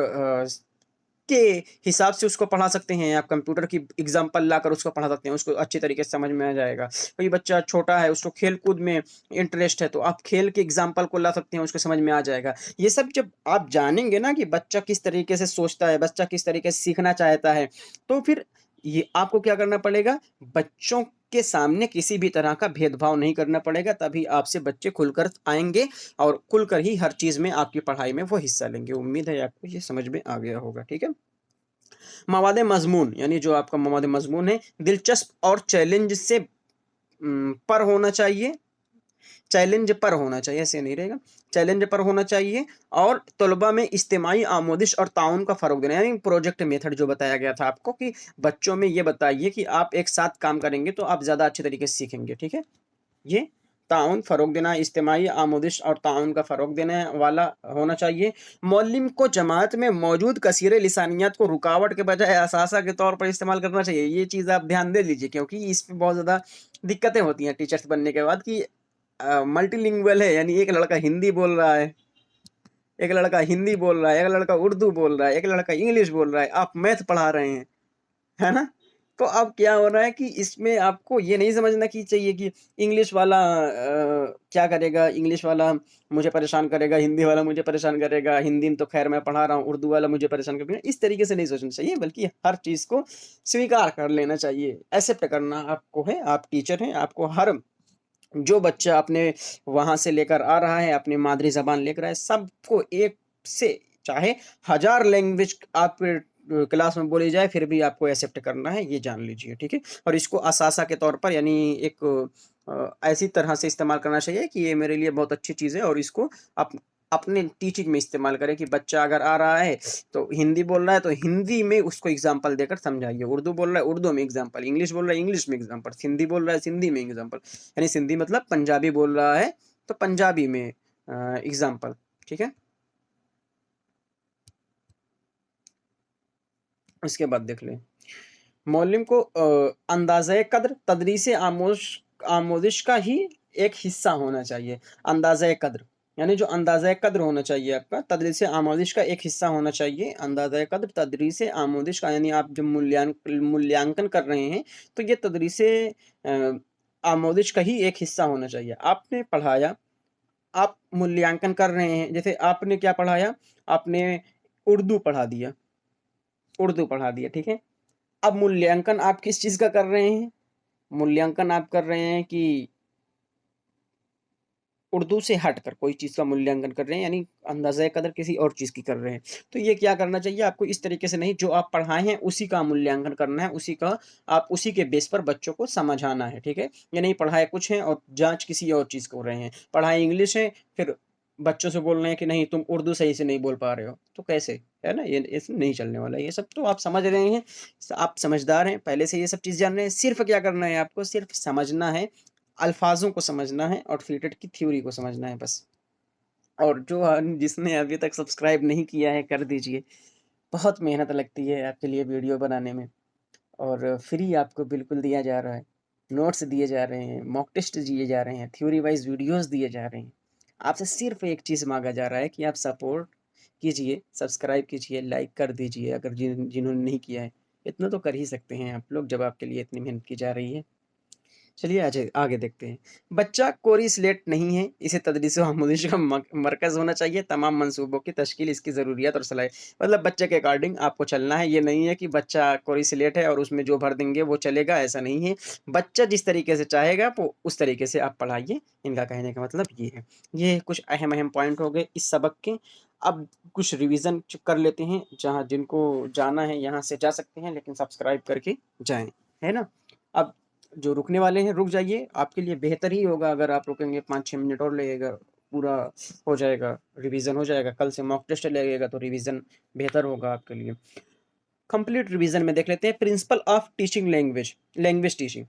के हिसाब से उसको पढ़ा सकते हैं, आप कंप्यूटर की एग्ज़ाम्पल लाकर उसको पढ़ा सकते हैं, उसको अच्छी तरीके से समझ में आ जाएगा। कोई बच्चा छोटा है, उसको खेल-कूद में इंटरेस्ट है, तो आप खेल के एग्ज़ाम्पल को ला सकते हैं, उसको समझ में आ जाएगा। ये सब जब आप जानेंगे ना कि बच्चा किस तरीके से सोचता है, बच्चा किस तरीके से सीखना चाहता है, तो फिर ये आपको क्या करना पड़ेगा, बच्चों के सामने किसी भी तरह का भेदभाव नहीं करना पड़ेगा, तभी आपसे बच्चे खुलकर आएँगे और खुलकर ही हर चीज़ में आपकी पढ़ाई में वो हिस्सा लेंगे। उम्मीद है आपको ये समझ में आ गया होगा, ठीक है? मवादे मज़मून यानी जो आपका मवादे मज़मून है, दिलचस्प और चैलेंज से पर होना चाहिए, चैलेंज पर होना चाहिए, ऐसे नहीं रहेगा, चैलेंज पर होना चाहिए। और तलबा में इज्तिमाई आमोदिश और ताउन का फ़रोग देना, यानी प्रोजेक्ट मेथड जो बताया गया था आपको कि बच्चों में ये बताइए कि आप एक साथ काम करेंगे तो आप ज़्यादा अच्छे तरीके से सीखेंगे, ठीक है? ये ताउन फ़रोग देना, इज्तिमाई आमोदिश और ताउन का फ़रोग देने वाला होना चाहिए। मौल्लिम को जमात में मौजूद कसीर लिसानियत को रुकावट के बजाय असासा के तौर पर इस्तेमाल करना चाहिए। ये चीज़ आप ध्यान दे लीजिए, क्योंकि इसमें बहुत ज़्यादा दिक्कतें होती हैं टीचर्स बनने के बाद कि मल्टीलिंगुअल है, यानी एक लड़का हिंदी बोल रहा है, एक लड़का हिंदी बोल रहा है, एक लड़का उर्दू बोल रहा है, एक लड़का इंग्लिश बोल रहा है, आप मैथ पढ़ा रहे हैं, है ना? तो अब क्या हो रहा है कि इसमें आपको ये नहीं समझना कि चाहिए कि इंग्लिश वाला क्या करेगा, इंग्लिश वाला मुझे परेशान करेगा, हिंदी वाला मुझे परेशान करेगा, हिंदी में तो खैर मैं पढ़ा रहा हूँ, उर्दू वाला मुझे परेशान करेगा। इस तरीके से नहीं सोचना चाहिए, बल्कि हर चीज़ को स्वीकार कर लेना चाहिए, एक्सेप्ट करना आपको है, आप टीचर हैं, आपको हर जो बच्चा अपने वहाँ से लेकर आ रहा है, अपनी मादरी ज़बान लेकर आए, सबको एक से चाहे 1000 लैंग्वेज आप क्लास में बोली जाए, फिर भी आपको एक्सेप्ट करना है, ये जान लीजिए, ठीक है? और इसको असासा के तौर पर यानी एक ऐसी तरह से इस्तेमाल करना चाहिए कि ये मेरे लिए बहुत अच्छी चीज़ है और इसको अप अपने टीचिंग में इस्तेमाल करें कि बच्चा अगर आ रहा है, तो हिंदी बोल रहा है, तो हिंदी में उसको एग्ज़ाम्पल देकर समझाइए, उर्दू बोल रहा है, उर्दू में एग्ज़ाम्पल, इंग्लिश बोल रहा है, इंग्लिश में एग्ज़ाम्पल, सिंधी बोल रहा है, सिंधी में एग्ज़ाम्पल। यानी सिंधी मतलब पंजाबी बोल रहा है, तो पंजाबी में एग्ज़ाम्पल, ठीक है? इसके बाद देख लें, मौलिम को अंदाज़े कद्र तदरीस आमोश आमोदिश का ही एक हिस्सा होना चाहिए। अंदाज़ा कद्र, यानी जो अंदाज़ा कद्र होना चाहिए आपका, तदरीस आमोदिश का एक हिस्सा होना चाहिए। अंदाज़ा कद्र तदरीस आमोदिश का, यानी आप जब मूल्यांकन कर रहे हैं तो ये तदरीस आमोदिश का ही एक हिस्सा होना चाहिए। आपने पढ़ाया, आप मूल्यांकन कर रहे हैं, जैसे आपने क्या पढ़ाया, आपने उर्दू पढ़ा दिया, उर्दू पढ़ा दिया, ठीक है। अब मूल्यांकन आप किस चीज़ का कर रहे हैं? मूल्यांकन आप कर रहे हैं कि उर्दू से हटकर कोई चीज़ का मूल्यांकन कर रहे हैं, यानी अंदाज़ा कदर किसी और चीज़ की कर रहे हैं। तो ये क्या करना चाहिए आपको, इस तरीके से नहीं, जो आप पढ़ाए हैं उसी का मूल्यांकन करना है, उसी का आप उसी के बेस पर बच्चों को समझाना है, ठीक है। ये नहीं पढ़ाए कुछ है और जाँच किसी और चीज़ को रहे हैं। पढ़ाए इंग्लिश है, फिर बच्चों से बोल रहे हैं कि नहीं तुम उर्दू सही से नहीं बोल पा रहे हो, तो कैसे? है ना? ये ऐसे नहीं चलने वाला है। ये सब तो आप समझ रहे हैं, आप समझदार हैं, पहले से ये सब चीज़ जान रहे हैं। सिर्फ़ क्या करना है आपको, सिर्फ़ समझना है, अल्फाजों को समझना है और फ्लीटेड की थ्योरी को समझना है बस। और जो जिसने अभी तक सब्सक्राइब नहीं किया है कर दीजिए। बहुत मेहनत लगती है आपके लिए वीडियो बनाने में, और फ्री आपको बिल्कुल दिया जा रहा है। नोट्स दिए जा रहे हैं, मॉक टेस्ट दिए जा रहे हैं, थ्योरी वाइज़ वीडियोज़ दिए जा रहे हैं। आपसे सिर्फ़ एक चीज़ माँगा जा रहा है कि आप सपोर्ट कीजिए, सब्सक्राइब कीजिए, लाइक कर दीजिए अगर जिन्होंने नहीं किया है। इतना तो कर ही सकते हैं आप लोग जब आपके लिए इतनी मेहनत की जा रही है। चलिए आजे आगे देखते हैं। बच्चा कोरी स्लेट नहीं है, इसे तदरीस व आमोज़िश का मरकज़ होना चाहिए। तमाम मंसूबों की तश्कील, इसकी ज़रूरियात और सलाहियत, मतलब बच्चे के अकॉर्डिंग आपको चलना है। ये नहीं है कि बच्चा कोरी स्लेट है और उसमें जो भर देंगे वो चलेगा, ऐसा नहीं है। बच्चा जिस तरीके से चाहेगा वो उस तरीके से आप पढ़ाइए, इनका कहने का मतलब ये है। ये कुछ अहम पॉइंट हो गए इस सबक के। अब कुछ रिवीज़न कर लेते हैं, जहाँ जिनको जाना है यहाँ से जा सकते हैं, लेकिन सब्सक्राइब करके जाएँ, है ना? अब जो रुकने वाले हैं रुक जाइए, आपके लिए बेहतर ही होगा अगर आप रुकेंगे, 5-6 मिनट और लगेगा, पूरा हो जाएगा, रिवीजन हो जाएगा। कल से मॉक टेस्ट लगेगा तो रिवीजन बेहतर होगा आपके लिए। कंप्लीट रिवीजन में देख लेते हैं। Principle of teaching language, language teaching,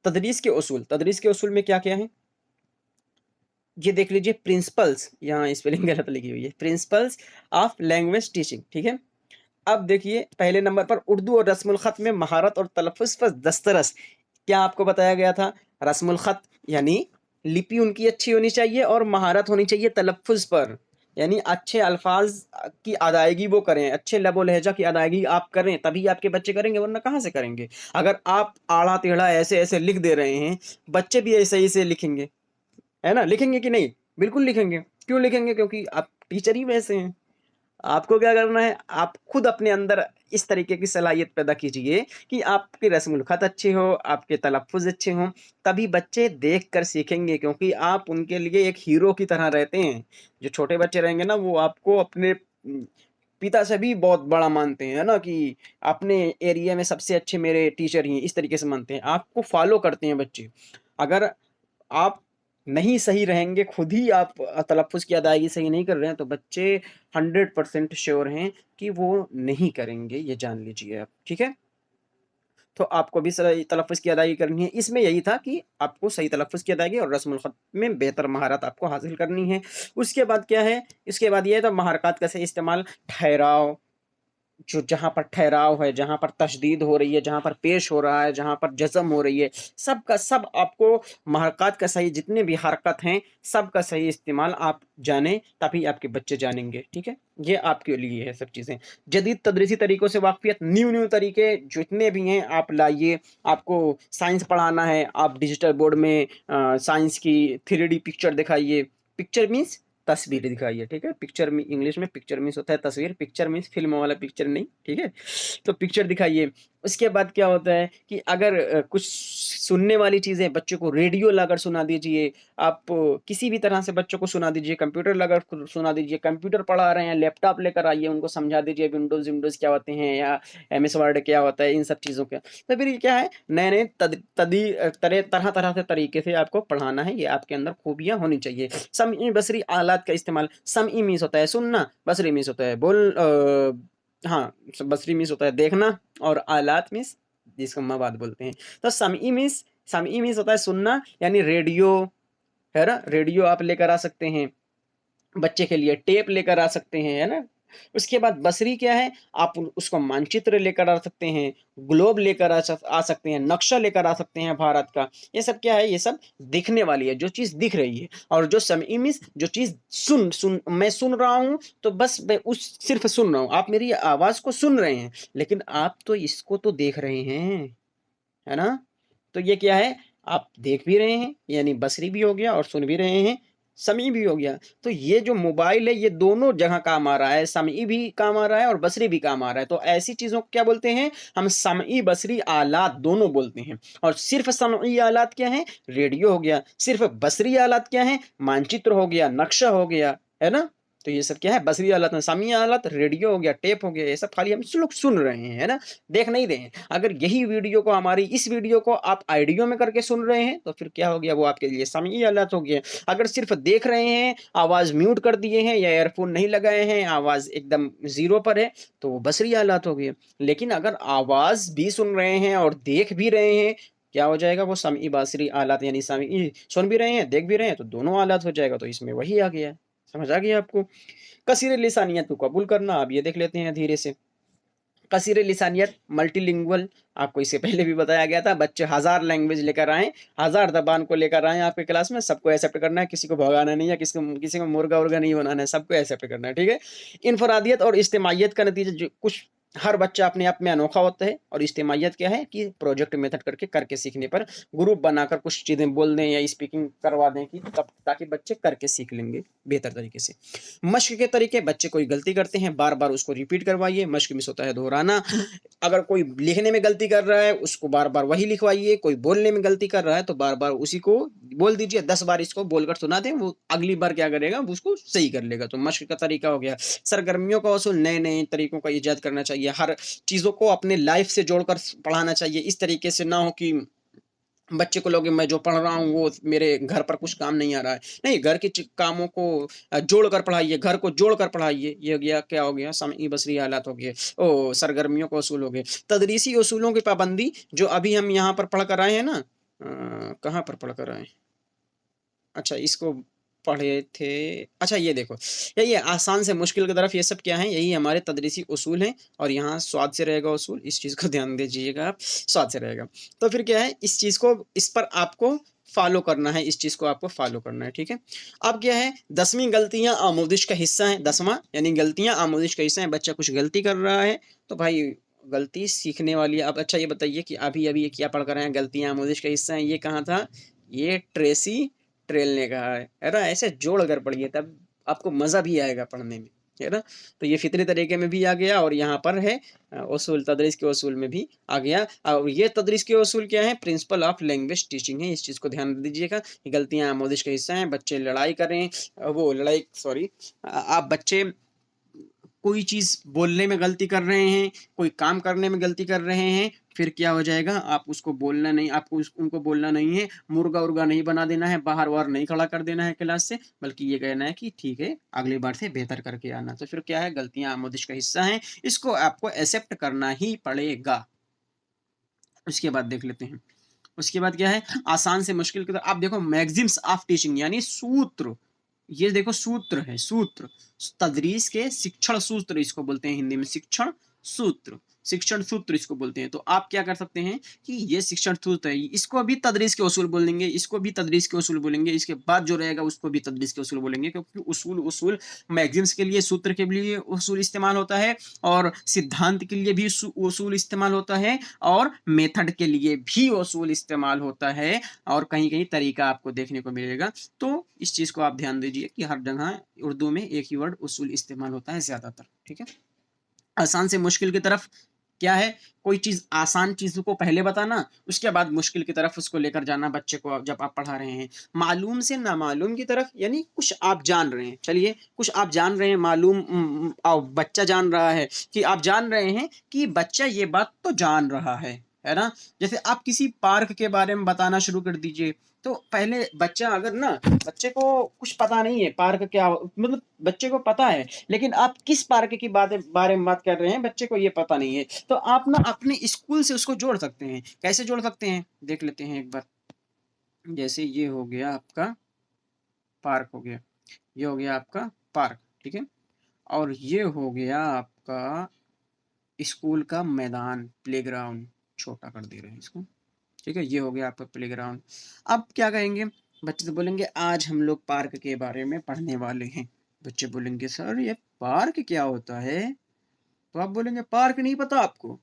तदरीस के उसूल। तदरीस के उसूल में क्या क्या है ये देख लीजिए। प्रिंसिपल्स, यहाँ स्पेलिंग गलत लिखी हुई है, प्रिंसिपल्स ऑफ लैंग्वेज टीचिंग, ठीक है। अब देखिए पहले नंबर पर उर्दू और रस्मुल खत में महारत और तलफ़्फ़ुज़ पर दस्तरस। क्या आपको बताया गया था? रस्मुल खत यानी लिपि उनकी अच्छी होनी चाहिए और महारत होनी चाहिए तलफ़्फ़ुज़ पर, यानी अच्छे अल्फाज की अदायगी वो करें, अच्छे लबो लहजा की अदायगी आप करें, तभी आपके बच्चे करेंगे, वरना कहाँ से करेंगे? अगर आप आड़ा टेढ़ा ऐसे ऐसे लिख दे रहे हैं, बच्चे भी ऐसे ही से लिखेंगे, है ना? लिखेंगे कि नहीं? बिल्कुल लिखेंगे। क्यों लिखेंगे? क्योंकि आप टीचर ही वैसे हैं। आपको क्या करना है, आप खुद अपने अंदर इस तरीके की सलाहियत पैदा कीजिए कि आपके रस्मुल ख़त अच्छे हो, आपके तलफ़्फ़ुज़ अच्छे हों, तभी बच्चे देख कर सीखेंगे, क्योंकि आप उनके लिए एक हीरो की तरह रहते हैं। जो छोटे बच्चे रहेंगे ना, वो आपको अपने पिता से भी बहुत बड़ा मानते हैं, है ना? कि अपने एरिया में सबसे अच्छे मेरे टीचर ही हैं, इस तरीके से मानते हैं। आपको फ़ॉलो करते हैं बच्चे। अगर आप नहीं सही रहेंगे, खुद ही आप तलफ़्फ़ुज़ की अदायगी सही नहीं कर रहे हैं, तो बच्चे 100% श्योर हैं कि वो नहीं करेंगे, ये जान लीजिए आप, ठीक है? तो आपको भी सही तलफ़्फ़ुज़ की अदायगी करनी है। इसमें यही था कि आपको सही तलफ़्फ़ुज़ की अदायगी और रस्मुल ख़त में बेहतर महारत आपको हासिल करनी है। उसके बाद क्या है? इसके बाद ये है, तो महरक़ात का सही इस्तेमाल, ठहराव, जो जहाँ पर ठहराव है, जहाँ पर तशदीद हो रही है, जहाँ पर पेश हो रहा है, जहाँ पर जज़म हो रही है, सब का सब आपको महरक़ात का सही, जितने भी हरकत हैं, सब का सही इस्तेमाल आप जानें, तभी आपके बच्चे जानेंगे, ठीक है? ये आपके लिए है सब चीज़ें। जदीद तदरीसी तरीकों से वाक़फ़ियत, न्यू तरीके जितने भी हैं आप लाइए। आपको साइंस पढ़ाना है, आप डिजिटल बोर्ड में साइंस की 3D पिक्चर दिखाइए। पिक्चर मीन्स तस्वीर दिखाइए, ठीक है? पिक्चर में इंग्लिश में पिक्चर मीन्स होता है तस्वीर, पिक्चर मीन्स फ़िल्म वाला पिक्चर नहीं, ठीक है? तो पिक्चर दिखाइए। उसके बाद क्या होता है कि अगर कुछ सुनने वाली चीज़ें, बच्चों को रेडियो लाकर सुना दीजिए, आप किसी भी तरह से बच्चों को सुना दीजिए, कंप्यूटर लगाकर सुना दीजिए, कंप्यूटर पढ़ा रहे हैं, लैपटॉप लेकर आइए, उनको समझा दीजिए विंडोज़ क्या होते हैं, या एमएस वर्ड क्या होता है, इन सब चीज़ों का। तो फिर ये क्या है, नए-नए तरह-तरह से तरीके से आपको पढ़ाना है, ये आपके अंदर खूबियाँ होनी चाहिए। समई बसरी आलात का इस्तेमाल, समई मीन्स होता है सुनना, बसरी मीन्स होता है हाँ, बसरी मीन्स होता है देखना, और आलात मीन्स जिसको मवाद बोलते हैं। तो समई मीन्स होता है सुनना, यानी रेडियो, है ना? रेडियो आप लेकर आ सकते हैं, बच्चे के लिए टेप लेकर आ सकते हैं, है ना? उसके बाद बसरी क्या है, आप उसको मानचित्र लेकर आ सकते हैं, ग्लोब लेकर आ सकते हैं, नक्शा लेकर आ सकते हैं भारत का। ये सब क्या है, ये सब दिखने वाली है, जो चीज़ दिख रही है। और जो समई मीन्स जो चीज़ मैं सुन रहा हूँ, तो बस मैं उस सिर्फ सुन रहा हूँ, आप मेरी आवाज़ को सुन रहे हैं, लेकिन आप तो इसको तो देख रहे हैं, है ना? तो ये क्या है, आप देख भी रहे हैं, यानी बसरी भी हो गया और सुन भी रहे हैं, समई भी हो गया। तो ये जो मोबाइल है, ये दोनों जगह काम आ रहा है, समई भी काम आ रहा है और बसरी भी काम आ रहा है। तो ऐसी चीज़ों को क्या बोलते हैं, हम समई बसरी आलात दोनों बोलते हैं। और सिर्फ समई आलात क्या है, रेडियो हो गया। सिर्फ बसरी आलात क्या है, मानचित्र हो गया, नक्शा हो गया, है ना? तो ये सब क्या है, बसरी आलात में। समई आलात रेडियो हो गया, टेप हो गया, ये सब खाली हम लोग सुन रहे हैं, है ना, देख नहीं रहे हैं। अगर यही वीडियो को, हमारी इस वीडियो को आप ऑडियो में करके सुन रहे हैं, तो फिर क्या हो गया, वो आपके लिए समई आलात हो गया। अगर सिर्फ देख रहे हैं, आवाज़ म्यूट कर दिए हैं या ईयरफोन नहीं लगाए हैं, आवाज़ एकदम ज़ीरो पर है, तो वो बसरी आलात हो गया। लेकिन अगर आवाज़ भी सुन रहे हैं और देख भी रहे हैं, क्या हो जाएगा, वो समई बसरी आलात, यानी समई सुन भी रहे हैं, देख भी रहे हैं, तो दोनों आलात हो जाएगा। तो इसमें वही आ गया। समझ आ गया आपको? कसीर लिसानियत को कबूल करना, अब ये देख लेते हैं धीरे से। कसीर लिसानियत मल्टीलिंगुअल, आपको इससे पहले भी बताया गया था, बच्चे 1000 लैंग्वेज लेकर आए, 1000 ज़बान को लेकर आए आपके क्लास में, सबको एक्सेप्ट करना है, किसी को भगाना नहीं है, किसी को मुर्गा-वुर्गा नहीं बनाना है, सबको एक्सेप्ट करना है, ठीक है? इन्फरादियत और इज्तिमाइयत का नतीजा, जो कुछ हर बच्चा अपने आप में अनोखा होता है। और इज्तिमाइयत क्या है कि प्रोजेक्ट मेथड करके सीखने पर ग्रुप बनाकर कुछ चीज़ें बोल दें या स्पीकिंग करवा दें, कि तब ताकि बच्चे करके सीख लेंगे बेहतर तरीके से। मश्क के तरीके, बच्चे कोई गलती करते हैं, बार बार उसको रिपीट करवाइए। मश्क मिस होता है दोहराना। अगर कोई लिखने में गलती कर रहा है, उसको बार बार वही लिखवाइए। कोई बोलने में गलती कर रहा है, तो बार बार उसी को बोल दीजिए। 10 बार इसको बोलकर सुना दें, वो अगली बार क्या करेगा, वो उसको सही कर लेगा। तो मश्क का तरीका हो गया। सरगर्मियों का असूल, नए नए तरीकों का ईजाद करना चाहिए। हर चीज़ों को अपने लाइफ से जोड़कर पढ़ाना चाहिए। इस तरीके से ना हो कि बच्चे को लगे मैं जो पढ़ रहा हूँ वो मेरे घर पर कुछ काम नहीं आ रहा है। नहीं, घर के कामों को जोड़ कर पढ़ाइए, घर को जोड़ कर पढ़ाइए। ये हो गया, क्या हो गया, समई बसरी हालात हो गए। ओ, सरगर्मियों को असूल हो गए। तदरीसी असूलों की पाबंदी, जो अभी हम यहाँ पर पढ़ कर आए हैं ना, कहाँ पर पढ़ कर आए, अच्छा इसको पढ़े थे। अच्छा ये देखो, यही है, आसान से मुश्किल की तरफ, ये सब क्या है, यही हमारे तदरीसी उसूल हैं। और यहाँ स्वाद से रहेगा उसूल, इस चीज़ को ध्यान दीजिएगा आप, स्वाद से रहेगा। तो फिर क्या है, इस चीज़ को, इस पर आपको फॉलो करना है, इस चीज़ को आपको फॉलो करना है, ठीक है। अब क्या है, 10वीं गलतियाँ आमोदिश का हिस्सा है। 10वां यानी गलतियाँ आमोदिश का हिस्सा है। बच्चा कुछ गलती कर रहा है, तो भाई गलती सीखने वाली है। अब अच्छा ये बताइए कि अभी अभी ये क्या पढ़ कर आए हैं, गलतियाँ आमोदिश का हिस्सा है, ये कहाँ था, ये ट्रेसी ट्रेल ने कहा है ना। ऐसे जोड़ कर पढ़िए, तब आपको मज़ा भी आएगा पढ़ने में, है ना। तो ये फितरी तरीके में भी आ गया, और यहाँ पर है उसूल, तदरीस के उसूल में भी आ गया। और ये तदरीस के उसूल क्या है, प्रिंसिपल ऑफ लैंग्वेज टीचिंग है। इस चीज़ को ध्यान दीजिएगा। गलतियाँ आमोदिश का हिस्सा हैं। बच्चे लड़ाई करें, वो लड़ाई, सॉरी, आप बच्चे कोई चीज़ बोलने में गलती कर रहे हैं, कोई काम करने में गलती कर रहे हैं, फिर क्या हो जाएगा, आप उसको बोलना नहीं, आपको उनको बोलना नहीं है, मुर्गा उर्गा नहीं बना देना है, बाहर वार नहीं खड़ा कर देना है क्लास से, बल्कि ये कहना है कि ठीक है, अगली बार से बेहतर करके आना। तो फिर क्या है, गलतियां आमोदिश का हिस्सा हैं, इसको आपको एक्सेप्ट करना ही पड़ेगा। उसके बाद देख लेते हैं। उसके बाद क्या है, आसान से मुश्किल की तरफ। आप देखो, मैगजिम्स ऑफ टीचिंग यानी सूत्र, ये देखो सूत्र है, सूत्र, तदरीस के शिक्षण सूत्र इसको बोलते हैं, हिंदी में शिक्षण सूत्र, शिक्षण सूत्र इसको बोलते हैं। तो आप क्या कर सकते हैं कि ये शिक्षण सूत्र है, इसको भी तदरीस के उसूल बोलेंगे, इसको भी तदरीस के उसूल बोलेंगे, इसके बाद जो रहेगा उसको भी तदरीस के उसूल बोलेंगे। क्योंकि उसूल उसूल मैगजिम्स के लिए, सूत्र के लिए उसूल इस्तेमाल होता है, और सिद्धांत के लिए भी उसूल इस्तेमाल होता है, और मेथड के लिए भी उसूल इस्तेमाल होता है, और कहीं कहीं तरीका आपको देखने को मिलेगा। तो इस चीज़ को आप ध्यान दीजिए कि हर जगह उर्दू में एक ही वर्ड उसूल इस्तेमाल होता है ज़्यादातर, ठीक है। आसान से मुश्किल की तरफ क्या है, कोई चीज़, आसान चीज़ को पहले बताना, उसके बाद मुश्किल की तरफ उसको लेकर जाना बच्चे को, जब आप पढ़ा रहे हैं। मालूम से नामालूम की तरफ, यानी कुछ आप जान रहे हैं, चलिए कुछ आप जान रहे हैं, मालूम बच्चा जान रहा है, कि आप जान रहे हैं कि बच्चा ये बात तो जान रहा है ना। जैसे आप किसी पार्क के बारे में बताना शुरू कर दीजिए, तो पहले बच्चा, अगर ना, बच्चे को कुछ पता नहीं है पार्क क्या, मतलब बच्चे को पता है, लेकिन आप किस पार्क की बारे में बात कर रहे हैं, बच्चे को ये पता नहीं है। तो आप ना अपने स्कूल से उसको जोड़ सकते हैं। कैसे जोड़ सकते हैं, देख लेते हैं एक बार। जैसे ये हो गया आपका पार्क, हो गया, ये हो गया आपका पार्क, ठीक है। और ये हो गया आपका स्कूल का मैदान, प्लेग्राउंड, छोटा कर दे रहे हैं इसको। ठीक है, ये हो गया आपका प्लेग्राउंड। अब क्या कहेंगे बच्चे? तो बोलेंगे आज हम लोग पार्क के बारे में पढ़ने वाले हैं। बच्चे बोलेंगे सर ये पार्क क्या होता है? तो आप बोलेंगे पार्क नहीं पता आपको?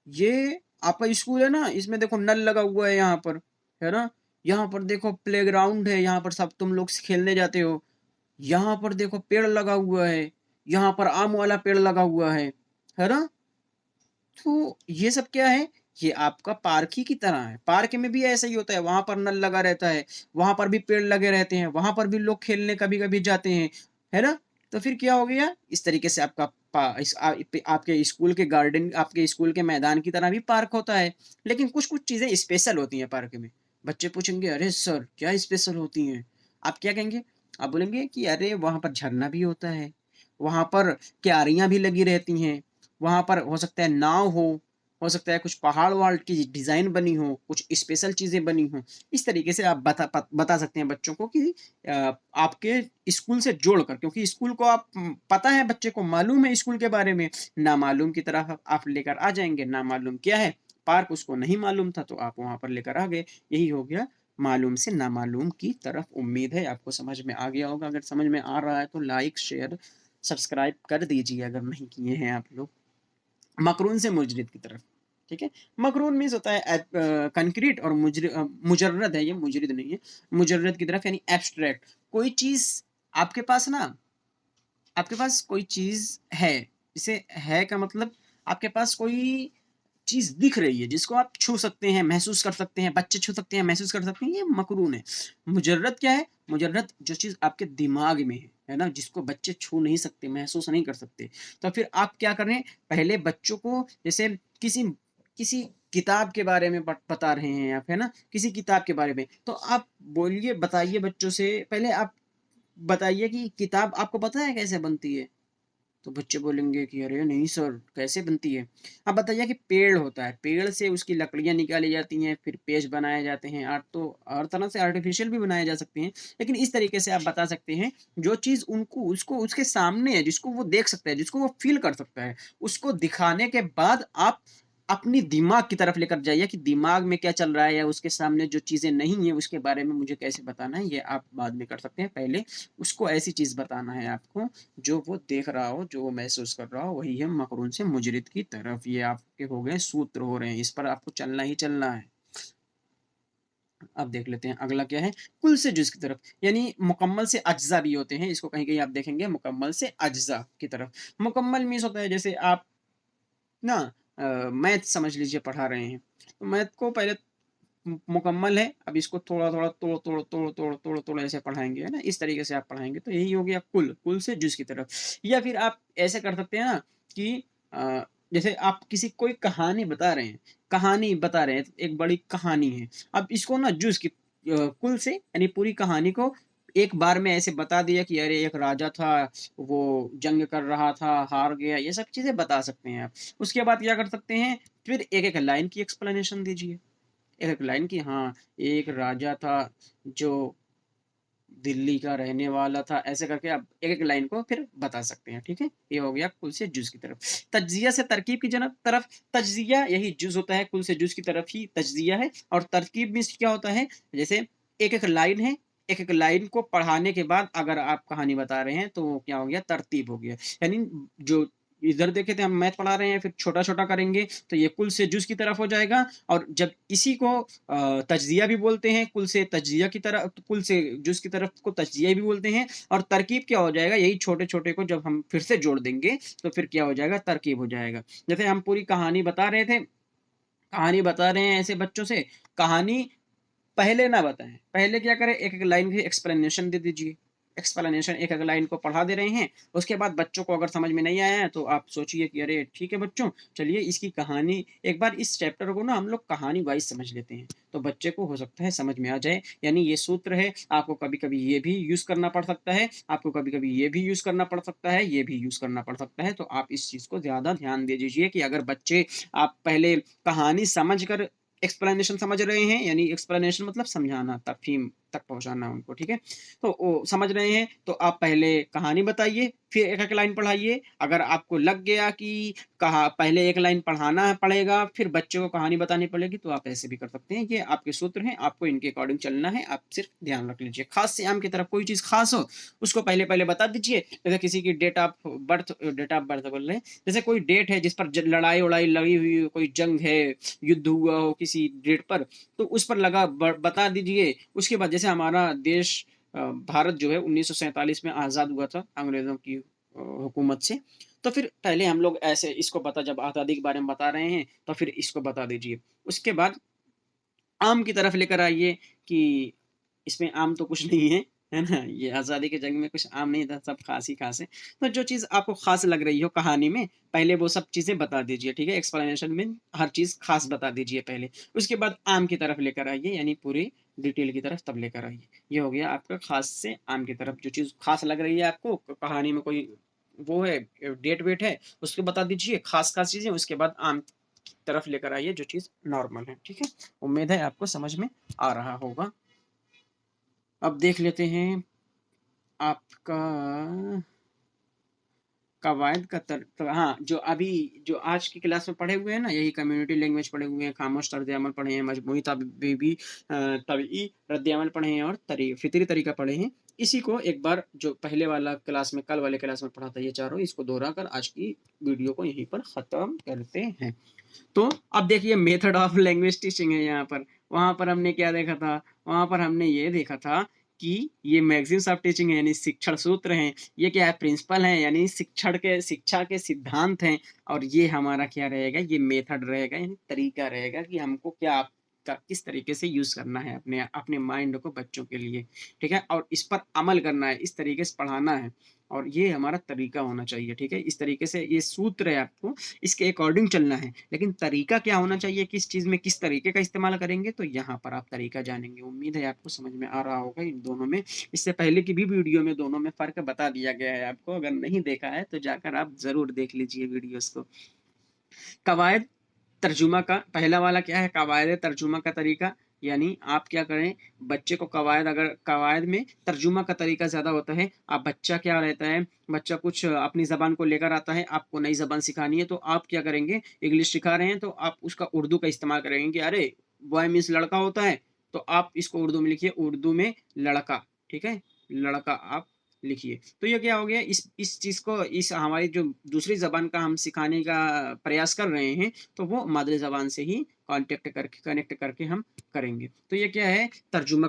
ये आपका स्कूल है ना, इसमें देखो नल लगा हुआ है यहाँ पर, है ना? यहाँ पर देखो प्लेग्राउंड है, यहाँ पर सब तुम लोग खेलने जाते हो। यहाँ पर देखो पेड़ लगा हुआ है, यहाँ पर आम वाला पेड़ लगा हुआ है ना? तो ये सब क्या है? ये आपका पार्क ही की तरह है। पार्क में भी ऐसा ही होता है, वहां पर नल लगा रहता है, वहां पर भी पेड़ लगे रहते हैं, वहां पर भी लोग खेलने कभी कभी जाते हैं, है ना? तो फिर क्या हो गया? इस तरीके से आपका आपके स्कूल के गार्डन, आपके स्कूल के मैदान की तरह भी पार्क होता है। लेकिन कुछ कुछ चीजें स्पेशल होती हैं पार्क में। बच्चे पूछेंगे अरे सर क्या स्पेशल होती हैं? आप क्या कहेंगे? आप बोलेंगे कि अरे वहां पर झरना भी होता है, वहां पर क्यारियां भी लगी रहती हैं, वहां पर हो सकता है नाव हो सकता है कुछ पहाड़ वहाड़ की डिजाइन बनी हो, कुछ स्पेशल चीजें बनी हो। इस तरीके से आप बता सकते हैं बच्चों को कि आपके स्कूल से जोड़कर, क्योंकि स्कूल को आप पता है, बच्चे को मालूम है स्कूल के बारे में। ना मालूम की तरह आप लेकर आ जाएंगे, ना मालूम क्या है पार्क, उसको नहीं मालूम था तो आप वहां पर लेकर आ गए। यही हो गया मालूम से नामालूम की तरफ। उम्मीद है आपको समझ में आ गया होगा। अगर समझ में आ रहा है तो लाइक शेयर सब्सक्राइब कर दीजिए अगर नहीं किए हैं आप लोग। मकरून से मुजरिद की तरफ। ठीक है, मकरून मीन्स होता है कंक्रीट, और मुजर्रद है, ये मुजरिद नहीं है, मुजर्रद की तरफ यानी एब्स्ट्रैक्ट। कोई चीज आपके पास ना, आपके पास कोई चीज है, इसे है का मतलब आपके पास कोई चीज दिख रही है जिसको आप छू सकते हैं, महसूस कर सकते हैं, बच्चे छू सकते हैं, महसूस कर सकते हैं, ये मकरून है। मुजर्रद क्या है? मुजर्रद जो चीज आपके दिमाग में है ना, जिसको बच्चे छू नहीं सकते, महसूस नहीं कर सकते। तो फिर आप क्या कर रहे हैं? पहले बच्चों को जैसे किसी किसी किताब के बारे में बता रहे हैं आप, है ना, किसी किताब के बारे में, तो आप बोलिए, बताइए बच्चों से, पहले आप बताइए कि किताब आपको पता है कैसे बनती है? तो बच्चे बोलेंगे कि अरे नहीं सर कैसे बनती है? अब बताइए कि पेड़ होता है, पेड़ से उसकी लकड़ियां निकाली जाती हैं, फिर पेज बनाए जाते हैं। आर्ट तो हर तरह से आर्टिफिशियल भी बनाए जा सकते हैं, लेकिन इस तरीके से आप बता सकते हैं जो चीज उनको उसको उसके सामने है, जिसको वो देख सकता है, जिसको वो फील कर सकता है, उसको दिखाने के बाद आप अपनी दिमाग की तरफ लेकर जाइए कि दिमाग में क्या चल रहा है, या उसके सामने जो चीजें नहीं है उसके बारे में मुझे कैसे बताना है, ये आप बाद में कर सकते हैं। पहले उसको ऐसी चीज बताना है आपको जो वो देख रहा हो, जो वो महसूस कर रहा हो, वही है मकरून से मुजरिद की तरफ। ये आपके हो गए सूत्र हो रहे हैं, इस पर आपको चलना ही चलना है। अब देख लेते हैं अगला क्या है। कुल से जुज की तरफ, यानी मुकम्मल से अज्जा भी होते हैं, इसको कहीं कहीं आप देखेंगे मुकम्मल से अज्जा की तरफ। मुकम्मल मीन्स होता है जैसे आप ना मैथ समझ लीजिए पढ़ा रहे हैं, तो मैथ को पहले मुकम्मल है, अब इसको थोड़ा थोड़ा तोड़ तोड़ तोड़ तोड़ तोड़ तोड़ ऐसे पढ़ाएंगे, है ना, इस तरीके से आप पढ़ाएंगे तो यही हो गया कुल, कुल से जुज की तरफ। या फिर आप ऐसे कर सकते हैं ना कि जैसे आप किसी कोई कहानी बता रहे हैं, कहानी बता रहे हैं, एक बड़ी कहानी है, अब इसको ना जुज की कुल से यानी पूरी कहानी को एक बार में ऐसे बता दिया कि अरे एक राजा था, वो जंग कर रहा था, हार गया, ये सब चीजें बता सकते हैं आप। उसके बाद क्या कर सकते हैं? फिर एक एक लाइन की एक्सप्लेनेशन दीजिए, एक लाइन की, हाँ एक राजा था जो दिल्ली का रहने वाला था, ऐसे करके आप एक एक लाइन को फिर बता सकते हैं। ठीक है, ये हो गया कुल से जुज की तरफ। तज्जिया से तरकीब की जनक तरफ। तज्जिया यही जुज होता है, कुल से जुज की तरफ ही तज्जिया है। और तरकीब में क्या होता है? जैसे एक एक लाइन है, एक एक लाइन को पढ़ाने के बाद अगर आप कहानी बता रहे हैं तो क्या हो गया? तरतीब हो गया। यानी जो इधर देखे थे हम मैथ पढ़ा रहे हैं, फिर छोटा छोटा करेंगे तो ये कुल से जुज की तरफ हो जाएगा। और जब इसी को तज्जिया भी बोलते हैं, कुल से तज्जिया की तरफ, कुल से जुज की तरफ को तज्जिया भी बोलते हैं। और तरकीब क्या हो जाएगा? यही छोटे छोटे को जब हम फिर से जोड़ देंगे तो फिर क्या हो जाएगा? तरकीब हो जाएगा। जैसे हम पूरी कहानी बता रहे थे, कहानी बता रहे हैं ऐसे बच्चों से, कहानी पहले ना बताएं, पहले क्या करें? एक एक लाइन की एक्सप्लेनेशन दे दीजिए, एक्सप्लेनेशन एक एक लाइन को पढ़ा दे रहे हैं। उसके बाद बच्चों को अगर समझ में नहीं आया है तो आप सोचिए कि अरे ठीक है बच्चों, चलिए इसकी कहानी एक बार, इस चैप्टर को ना हम लोग कहानी वाइज समझ लेते हैं, तो बच्चे को हो सकता है समझ में आ जाए। यानी ये सूत्र है, आपको कभी कभी ये भी यूज करना पड़ सकता है, आपको कभी कभी ये भी यूज करना पड़ सकता है, ये भी यूज करना पड़ सकता है। तो आप इस चीज को ज्यादा ध्यान दे दीजिए कि अगर बच्चे, आप पहले कहानी समझ कर एक्सप्लेनेशन समझ रहे हैं, यानी एक्सप्लेनेशन मतलब समझाना, तफहीम तक पहुँचाना है उनको, ठीक है? तो ओ समझ रहे हैं, तो आप पहले कहानी बताइए, फिर एक-एक लाइन पढ़ाइए। अगर आपको लग गया कि कहा पहले एक लाइन पढ़ाना पड़ेगा, फिर बच्चे को कहानी बतानी पड़ेगी, तो आप ऐसे भी कर सकते हैं। ये आपके सूत्र हैं, आपको इनके अकॉर्डिंग चलना है, आप सिर्फ ध्यान रख लीजिए। ख़ास से आम की तरफ कोई चीज़ ख़ास हो, उसको पहले-पहले बता दीजिए। जैसे किसी की डेट ऑफ बर्थ बोल रहे हैं, जैसे कोई डेट है जिस पर ज लड़ाई-वड़ाई लड़ी हुई हो, कोई जंग है, युद्ध हुआ हो किसी डेट पर, तो उस पर लगा ब बता दीजिए। उसके बाद जैसे हमारा देश भारत जो है 1947 में आज़ाद हुआ था अंग्रेज़ों की हुकूमत से। तो फिर पहले हम लोग ऐसे इसको बता जब आज़ादी के बारे में बता रहे हैं, तो फिर इसको बता दीजिए। उसके बाद आम की तरफ लेकर आइए कि इसमें आम तो कुछ नहीं है ना? ये आज़ादी की जंग में कुछ आम नहीं था, सब ख़ास ही ख़ास है। तो जो चीज़ आपको ख़ास लग रही हो कहानी में, पहले वो सब चीज़ें बता दीजिए, ठीक है? एक्सप्लेनेशन में हर चीज़ ख़ास बता दीजिए पहले। उसके बाद आम की तरफ लेकर आइए, यानी पूरी डिटेल की तरफ तब लेकर आइए। ये हो गया आपका ख़ास से आम की तरफ, जो चीज़ ख़ास लग रही है आपको कहानी में कोई वो है डेट-वेट है, उसको बता दीजिए ख़ास-ख़ास चीज़ें, उसके बाद आम की तरफ लेकर आइए जो चीज़ नॉर्मल है, ठीक है? उम्मीद है आपको समझ में आ रहा होगा। अब देख लेते हैं आपका कवायद का हाँ, जो अभी जो आज की क्लास में पढ़े हुए हैं ना, यही कम्युनिटी लैंग्वेज पढ़े हुए हैं, खामोश तर्ज-ए-अमल पढ़े हैं, मजमूई तबीबी तबई रद्द-ए-अमल पढ़े हैं और फितरी तरीका पढ़े हैं। इसी को एक बार जो पहले वाला क्लास में कल वाले क्लास में पढ़ा था ये चारों, इसको दोहराकर आज की वीडियो को यहीं पर ख़त्म करते हैं। तो अब देखिए मेथड ऑफ लैंग्वेज टीचिंग है यहाँ पर। वहाँ पर हमने क्या देखा था? वहाँ पर हमने ये देखा था कि ये मैगज़ीन्स ऑफ टीचिंग है यानी शिक्षण सूत्र हैं। ये क्या है? प्रिंसिपल हैं यानी शिक्षा के सिद्धांत हैं और ये हमारा क्या रहेगा? ये मेथड रहेगा यानी तरीका रहेगा कि हमको क्या का किस तरीके से यूज़ करना है अपने अपने माइंड को बच्चों के लिए, ठीक है? और इस पर अमल करना है, इस तरीके से पढ़ाना है और ये हमारा तरीका होना चाहिए, ठीक है? इस तरीके से ये सूत्र है आपको इसके अकॉर्डिंग चलना है। लेकिन तरीका क्या होना चाहिए, किस चीज़ में किस तरीके का इस्तेमाल करेंगे, तो यहाँ पर आप तरीका जानेंगे। उम्मीद है आपको समझ में आ रहा होगा इन दोनों में। इससे पहले की भी वीडियो में दोनों में फ़र्क बता दिया गया है आपको। अगर नहीं देखा है तो जाकर आप ज़रूर देख लीजिए वीडियोज़ को। कवायद तर्जुमा का पहला वाला क्या है? कवायद तर्जुमा का तरीका, यानी आप क्या करें, बच्चे को कवायद में तर्जुमा का तरीका ज़्यादा होता है। आप बच्चा क्या रहता है, बच्चा कुछ अपनी ज़बान को लेकर आता है, आपको नई ज़बान सिखानी है, तो आप क्या करेंगे, इंग्लिश सिखा रहे हैं, तो आप उसका उर्दू का इस्तेमाल करेंगे कि अरे! बॉय मीन्स लड़का होता है, तो आप इसको उर्दू में लिखिए, उर्दू में लड़का, ठीक है? लड़का आप लिखिए। तो ये क्या हो गया, इस चीज़ को इस हमारी जो दूसरी ज़बान का हम सिखाने का प्रयास कर रहे हैं, तो वो मादरी ज़बान से ही कनेक्ट करके हम करेंगे। तो ये क्या है, तर्जुमा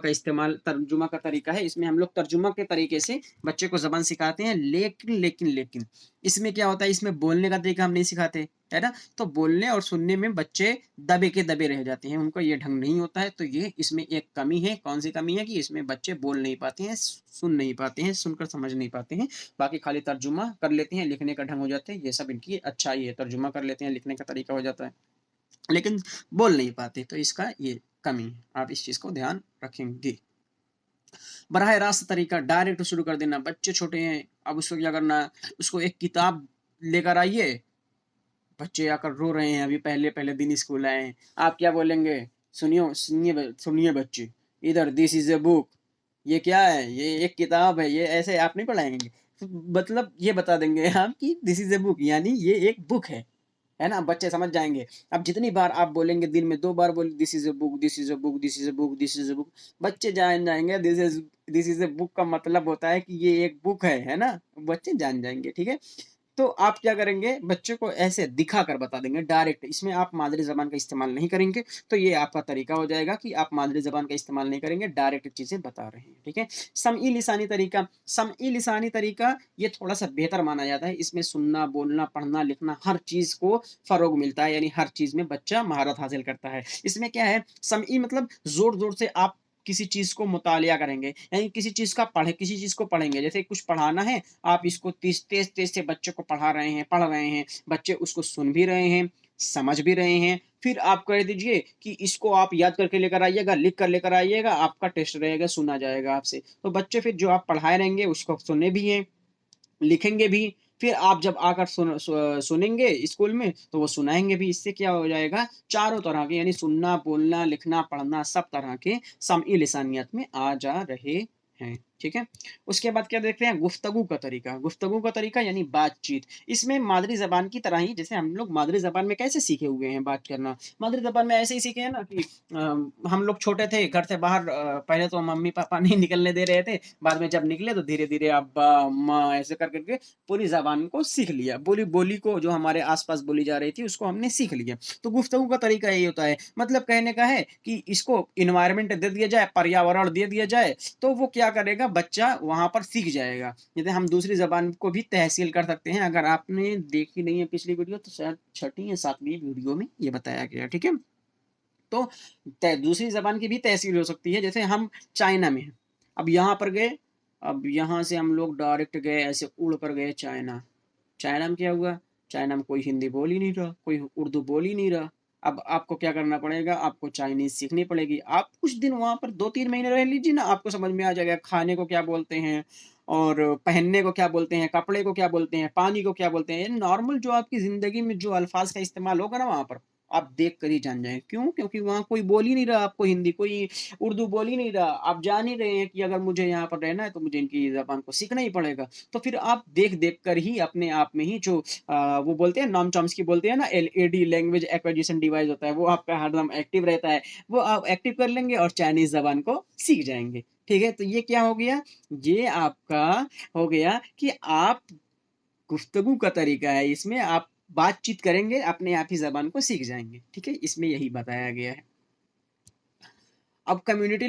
का तरीका है। इसमें हम लोग तर्जुमा के तरीके से बच्चे को ज़बान सिखाते हैं, लेकिन इसमें क्या होता है, इसमें बोलने का तरीका हम नहीं सिखाते, है ना? तो बोलने और सुनने में बच्चे दबे के दबे रह जाते हैं, उनको ये ढंग नहीं होता है, तो ये इसमें एक कमी है। कौन-सी कमी है कि इसमें बच्चे बोल नहीं पाते हैं, सुन नहीं पाते हैं, सुनकर समझ नहीं पाते हैं। बाकी खाली तर्जुमा कर लेते हैं, लिखने का ढंग हो जाता है, ये सब इनकी अच्छाई है। तर्जुमा कर लेते हैं, लिखने का तरीका हो जाता है, लेकिन बोल नहीं पाते, तो इसका ये कमी है। आप इस चीज़ को ध्यान रखेंगे। बराह रास्त तरीका डायरेक्ट शुरू कर देना, बच्चे छोटे हैं, अब उसको क्या करना है, उसको एक किताब लेकर आइए, बच्चे आकर रो रहे हैं, अभी पहले-पहले दिन स्कूल आए हैं। आप क्या बोलेंगे? सुनिए बच्चे, इधर दिस इज़ अ बुक। ये क्या है? ये एक किताब है, ये ऐसे आप नहीं पढ़ाएँगे। मतलब ये बता देंगे आप कि दिस इज़ अ बुक यानी ये एक बुक है ना? बच्चे समझ जाएँगे। अब जितनी बार आप बोलेंगे, दिन में 2 बार बोले this is a book, this is a book, this is a book, this is a book, बच्चे जान जाएँगे दिस इज़ अ बुक का मतलब होता है कि ये एक बुक है ना? बच्चे जान जाएँगे, ठीक है? तो आप क्या करेंगे, बच्चे को ऐसे दिखाकर बता देंगे डायरेक्ट, इसमें आप मादरी ज़बान का इस्तेमाल नहीं करेंगे, तो ये आपका तरीका हो जाएगा कि आप मादरी ज़बान का इस्तेमाल नहीं करेंगे, डायरेक्ट चीज़ें बता रहे हैं, ठीक है? समई लिसानी तरीका ये थोड़ा-सा बेहतर माना जाता है, इसमें सुनना, बोलना, पढ़ना, लिखना हर चीज़ को फ़रोग मिलता है, यानी हर चीज़ में बच्चा महारत हासिल करता है। इसमें क्या है, समई मतलब ज़ोर-ज़ोर से आप किसी चीज़ को मुतालिया करेंगे, यानी किसी चीज़ को पढ़ेंगे, जैसे कुछ पढ़ाना है, आप इसको तेज़-तेज़ से बच्चे को पढ़ रहे हैं, बच्चे उसको सुन भी रहे हैं, समझ भी रहे हैं, फिर आप कह दीजिए कि इसको आप याद करके लेकर आइएगा, लिख कर लेकर आइएगा, आपका टेस्ट रहेगा, सुना जाएगा आपसे। तो बच्चे फिर जो आप पढ़ाए रहेंगे उसको सुने भी हैं, लिखेंगे भी, फिर आप जब आकर सुनेंगे स्कूल में तो वो सुनाएँगे भी। इससे क्या हो जाएगा, चारों तरह के यानी सुनना, बोलना, लिखना, पढ़ना सब तरह के समई लिसानियत में आ जा रहे हैं। ठीक है? उसके बाद क्या देखते हैं, गुफ्तगू का तरीका। गुफ्तगू का तरीका यानी बातचीत। इसमें मादरी ज़बान की तरह ही, जैसे हम लोग मादरी ज़बान में कैसे सीखे हुए हैं बात करना, मादरी ज़बान में ऐसे ही सीखे हैं ना कि हम लोग छोटे थे, घर से बाहर पहले तो मम्मी-पापा नहीं निकलने दे रहे थे, बाद में जब निकले तो धीरे-धीरे अब्बा, अम्मा ऐसे कर कर के पूरी ज़बान को सीख लिया। बोली बोली को जो हमारे आस-पास बोली जा रही थी उसको हमने सीख लिया। तो गुफ्तगू का तरीका यही होता है। मतलब कहने का है कि इसको एनवायरनमेंट दे दिया जाए, पर्यावरण दे दिया जाए, तो वो क्या करेगा, बच्चा वहाँ पर सीख जाएगा। जैसे हम दूसरी ज़बान को भी तहसील कर सकते हैं। अगर आपने देखी नहीं है पिछली वीडियो तो शायद छठी या 7वीं वीडियो में ये बताया गया है, ठीक है? तो दूसरी ज़बान की भी तहसील हो सकती है। जैसे हम चाइना में हैं, अब यहाँ पर गए, अब यहाँ से हम लोग डायरेक्ट गए, ऐसे उड़ कर गए चाइना। चाइना में क्या हुआ? चाइना में कोई हिंदी बोल ही नहीं रहा, कोई उर्दू बोल ही नहीं रहा। अब आपको क्या करना पड़ेगा? आपको चाइनीज़ सीखनी पड़ेगी। आप कुछ दिन वहाँ पर 2-3 महीने रह लीजिए ना, आपको समझ में आ जाएगा खाने को क्या बोलते हैं और पहनने को क्या बोलते हैं, कपड़े को क्या बोलते हैं, पानी को क्या बोलते हैं। ये नॉर्मल जो आपकी ज़िंदगी में जो अल्फ़ाज़ का इस्तेमाल होगा ना वहाँ पर, आप देख कर ही जान जाएँ। क्यों? क्योंकि वहाँ कोई बोल ही नहीं रहा आपको हिंदी, कोई उर्दू बोल ही नहीं रहा। आप जान ही रहे हैं कि अगर मुझे यहाँ पर रहना है तो मुझे इनकी ज़बान को सीखना ही पड़ेगा। तो फिर आप देख-देख कर ही अपने आप में ही जो वो बोलते हैं नॉम चॉम्स्की बोलते हैं ना, एलएडी लैंग्वेज एक्विजिशन डिवाइस होता है, वो आपका हरदम एक्टिव रहता है। वो आप एक्टिव कर लेंगे और चाइनीज़ ज़बान को सीख जाएँगे। ठीक है? तो ये क्या हो गया? ये आपका हो गया कि आप गुफ्तगू का तरीका है, इसमें आप बातचीत करेंगे, अपने आप ही ज़बान को सीख जाएँगे। ठीक है? इसमें यही बताया गया है। अब कम्युनिटी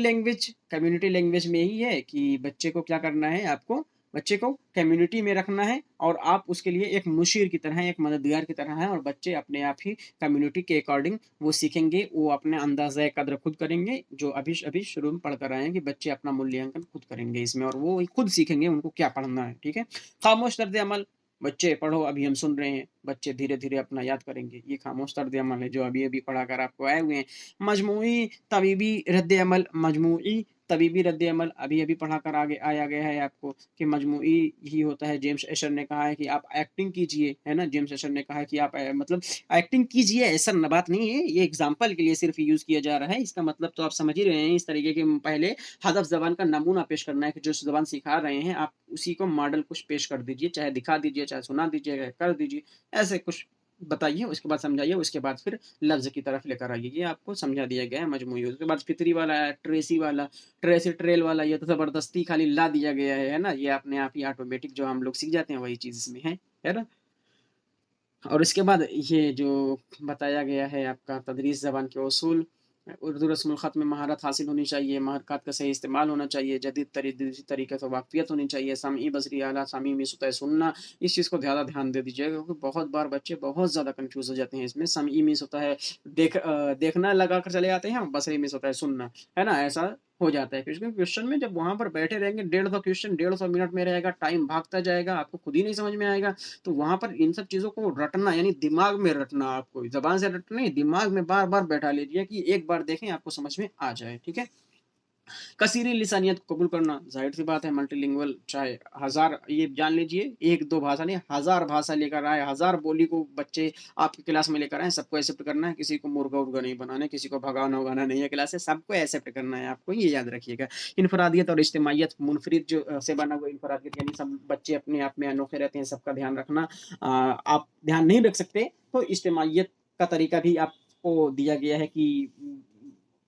लैंग्वेज में ही है कि बच्चे को क्या करना है, आपको बच्चे को कम्युनिटी में रखना है और आप उसके लिए एक मुशीर की तरह, एक मददगार की तरह हैं और बच्चे अपने आप ही कम्युनिटी के अकॉर्डिंग वो सीखेंगे, वो अपने अंदाज़े कद्र खुद करेंगे, जो अभी अभी शुरू में पढ़ कर आए हैं कि बच्चे अपना मूल्यांकन खुद करेंगे इसमें और वो खुद सीखेंगे उनको क्या पढ़ना है, ठीक है? खामोश तर्ज अमल, बच्चे पढ़ो अभी हम सुन रहे हैं, बच्चे धीरे-धीरे अपना याद करेंगे, ये खामोश तर्ज अमल है जो अभी-अभी पढ़ा कर आपको आए हुए हैं। मजमूई तबीबी रद्द-ए-अमल, मजमूई तबीबी रद्द-ए-अमल अभी-अभी पढ़ा कर आगे आया गया है आपको कि मजमूई ही होता है। जेम्स एशर ने कहा है कि आप एक्टिंग कीजिए, है ना? जेम्स एशर ने कहा है कि आप मतलब एक्टिंग कीजिए, ऐसा न बात नहीं है, ये एग्ज़ाम्पल के लिए सिर्फ़ यूज़ किया जा रहा है। इसका मतलब तो आप समझ ही रहे हैं, इस तरीके के पहले हदफ ज़बान का नमूना पेश करना है कि जो ज़बान सिखा रहे हैं, आप उसी को मॉडल कुछ पेश कर दीजिए, चाहे दिखा दीजिए, चाहे सुना दीजिए, चाहे कर दीजिए, ऐसे कुछ बताइए, उसके बाद समझाइए, उसके बाद फिर लफ्ज़ की तरफ लेकर आइए। ये आपको समझा दिया गया है मजमूई। उसके बाद फितरी वाला है, ट्रेसी वाला, ट्रेसी ट्रेल वाला, ये तो ज़बरदस्ती खाली ला दिया गया है ना? ये अपने आप ही ऑटोमेटिक जो हम लोग सीख जाते हैं, वही चीज़ इसमें है ना? और इसके बाद ये जो बताया गया है आपका तदरीस ज़बान के उसूल, उर्दू रस्मुल ख़त में महारत हासिल होनी चाहिए, महरक़ात का सही इस्तेमाल होना चाहिए, जदीद देसी तरीके से वाक़फ़ियत होनी चाहिए, समई बसरी आला सामी में सुतह सुनना, इस चीज़ को ज़्यादा ध्यान दे दीजिएगा क्योंकि बहुत बार बच्चे बहुत ज़्यादा कन्फ्यूज़ हो जाते हैं इसमें। समई मीन्स होता है देखना लगा कर चले जाते हैं, बसरी मीन्स होता है सुनना, है ना? ऐसा हो जाता है क्योंकि क्वेश्चन में जब वहाँ पर बैठे रहेंगे, 150 क्वेश्चन 150 मिनट में रहेगा, टाइम भागता जाएगा, आपको खुद ही नहीं समझ में आएगा। तो वहाँ पर इन सब चीज़ों को रटना यानी दिमाग में रटना आपको, ज़बान से रटना नहीं, दिमाग में बार-बार बैठा लीजिए कि एक बार देखें आपको समझ में आ जाए, ठीक है? कसीरी लिसानियत को कबूल करना, ज़ाहिर-सी बात है मल्टीलिंगुअल चाहे हज़ार ये जान लीजिए 1-2 भाषा नहीं, हज़ार भाषा लेकर आए, हज़ार बोली को बच्चे आपकी क्लास में लेकर आएँ, सबको एक्सेप्ट करना है, किसी को मुर्गा-वुर्गा नहीं बनाना है, किसी को भगाना-वगाना नहीं है क्लास से, सबको एक्सेप्ट करना है आपको, ये याद रखिएगा। इनफ़रादियत और इज्तिमाइयत मुनफ़रिद जो से बना हुआ इनफ़रादियत यानी सब बच्चे अपने आप में अनोखे रहते हैं, सबका ध्यान रखना। आप ध्यान नहीं रख सकते, तो इज्तिमाइयत का तरीका भी आपको दिया गया है कि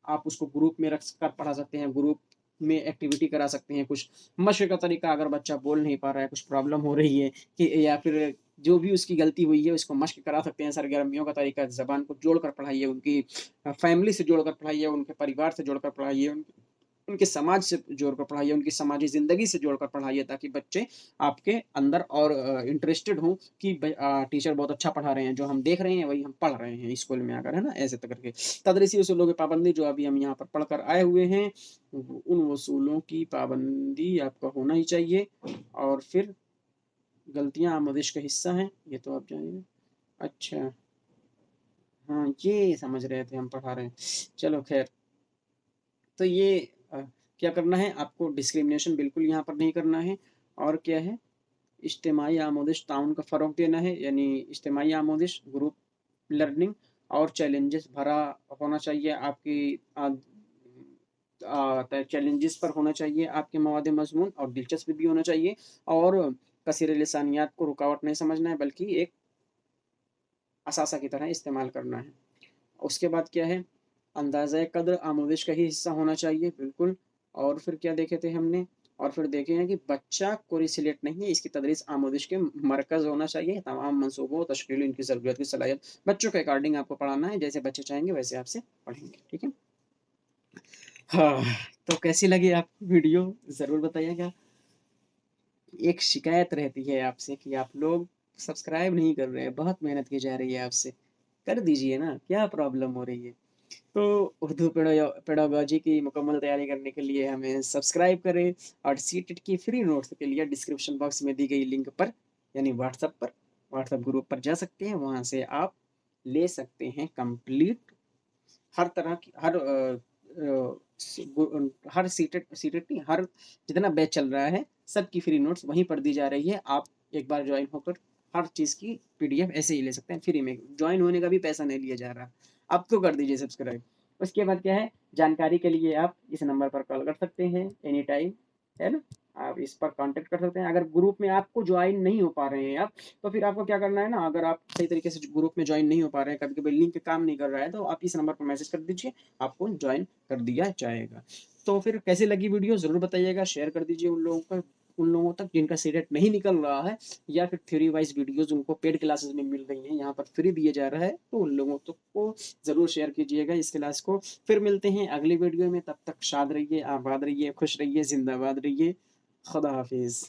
आप उसको ग्रुप में रख कर पढ़ा सकते हैं, ग्रुप में एक्टिविटी करा सकते हैं, कुछ मशक का तरीका अगर बच्चा बोल नहीं पा रहा है, कुछ प्रॉब्लम हो रही है कि या फिर जो भी उसकी गलती हुई है, उसको मश्क करा सकते हैं, सरगर्मियों का तरीका, ज़बान को जोड़कर पढ़ाइए, उनकी फैमिली से जोड़कर पढ़ाइए, उनके परिवार से जोड़कर पढ़ाइए, उनके समाज से जोड़कर पढ़ाइए, उनकी समाजी ज़िंदगी से जोड़कर पढ़ाइए ताकि बच्चे आपके अंदर और इंटरेस्टेड हों कि टीचर बहुत अच्छा पढ़ा रहे हैं, जो हम देख रहे हैं वही हम पढ़ रहे हैं स्कूल में आकर, है ना? ऐसे त करके। तदरीसी उसूलों की पाबंदी जो अभी हम यहाँ पर पढ़कर आए हुए हैं, उन उसूलों की पाबंदी आपका होना ही चाहिए और फिर गलतियाँ आमोदिश का हिस्सा हैं, ये तो आप जानिए। अच्छा, हाँ, ये समझ रहे थे हम पढ़ा रहे हैं। चलो ख़ैर, तो ये क्या करना है आपको डिस्क्रिमिनेशन बिल्कुल यहाँ पर नहीं करना है और क्या है इज्तिमाई आमोदिश ताउन का फ़रोग़ देना है, यानी इज्तिमाई आमोदिश, ग्रुप लर्निंग और चैलेंजेस भरा होना चाहिए आपकी चैलेंजेस पर होना चाहिए आपके मवाद मज़मून और दिलचस्प भी होना चाहिए और कसीर लिसानियात को रुकावट नहीं समझना है बल्कि एक असासा की तरह इस्तेमाल करना है। उसके बाद क्या है, अंदाज़ा क़द्र आमोज़िश का ही हिस्सा होना चाहिए, बिल्कुल। और फिर क्या देखे थे हमने? और फिर देखे हैं कि बच्चा कोरिलेट नहीं है, इसकी तदरीस आमोज़िश के मरकज़ होना चाहिए। तमाम मंसूबों, तश्कील, इनकी ज़रूरत की सलाहियत बच्चों के अकॉर्डिंग आपको पढ़ाना है, जैसे बच्चे चाहेंगे वैसे आपसे पढ़ेंगे, ठीक है? हाँ, तो कैसी लगी आपको वीडियो? ज़रूर बताइएगा। एक शिकायत रहती है आपसे कि आप लोग सब्सक्राइब नहीं कर रहे हैं, बहुत मेहनत की जा रही है आपसे। कर दीजिए ना, क्या प्रॉब्लम हो रही है? तो उर्दू पेडागॉजी की मुकम्मल तैयारी करने के लिए हमें सब्सक्राइब करें और सीटेट की फ्री नोट्स के लिए डिस्क्रिप्शन बॉक्स में दी गई लिंक पर यानी व्हाट्सएप ग्रुप पर जा सकते हैं। वहाँ से आप ले सकते हैं कंप्लीट हर तरह की हर सीटेट सीटेट नहीं हर जितना बैच चल रहा है सबकी फ्री नोट्स वहीं पर दी जा रही है। आप एक बार ज्वाइन होकर हर चीज़ की पीडीएफ ऐसे ही ले सकते हैं फ्री में। ज्वाइन होने का भी पैसा नहीं लिया जा रहा। अब तो कर दीजिए सब्सक्राइब। उसके बाद क्या है, जानकारी के लिए आप इस नंबर पर कॉल कर सकते हैं एनी टाइम, है ना? आप इस पर कॉन्टैक्ट कर सकते हैं। अगर ग्रुप में आपको ज्वाइन नहीं हो पा रहे हैं आप, तो फिर आपको क्या करना है ना, अगर आप सही तरीके से ग्रुप में ज्वाइन नहीं हो पा रहे हैं, कभी-कभी लिंक काम नहीं कर रहा है, तो आप इस नंबर पर मैसेज कर दीजिए, आपको ज्वाइन कर दिया जाएगा। तो फिर कैसी लगी वीडियो ज़रूर बताइएगा, शेयर कर दीजिए उन लोगों तक जिनका सीटेट नहीं निकल रहा है या फिर थ्योरी वाइज़ वीडियोज़ उनको पेड क्लासेस में मिल रही हैं, यहाँ पर फ्री दिया जा रहा है, तो उन लोगों तक को ज़रूर शेयर कीजिएगा इस क्लास को। फिर मिलते हैं अगली वीडियो में, तब तक शाद रहिए, आबाद रहिए, खुश रहिए, ज़िंदाबाद रहिए। खुदा हाफ़िज़।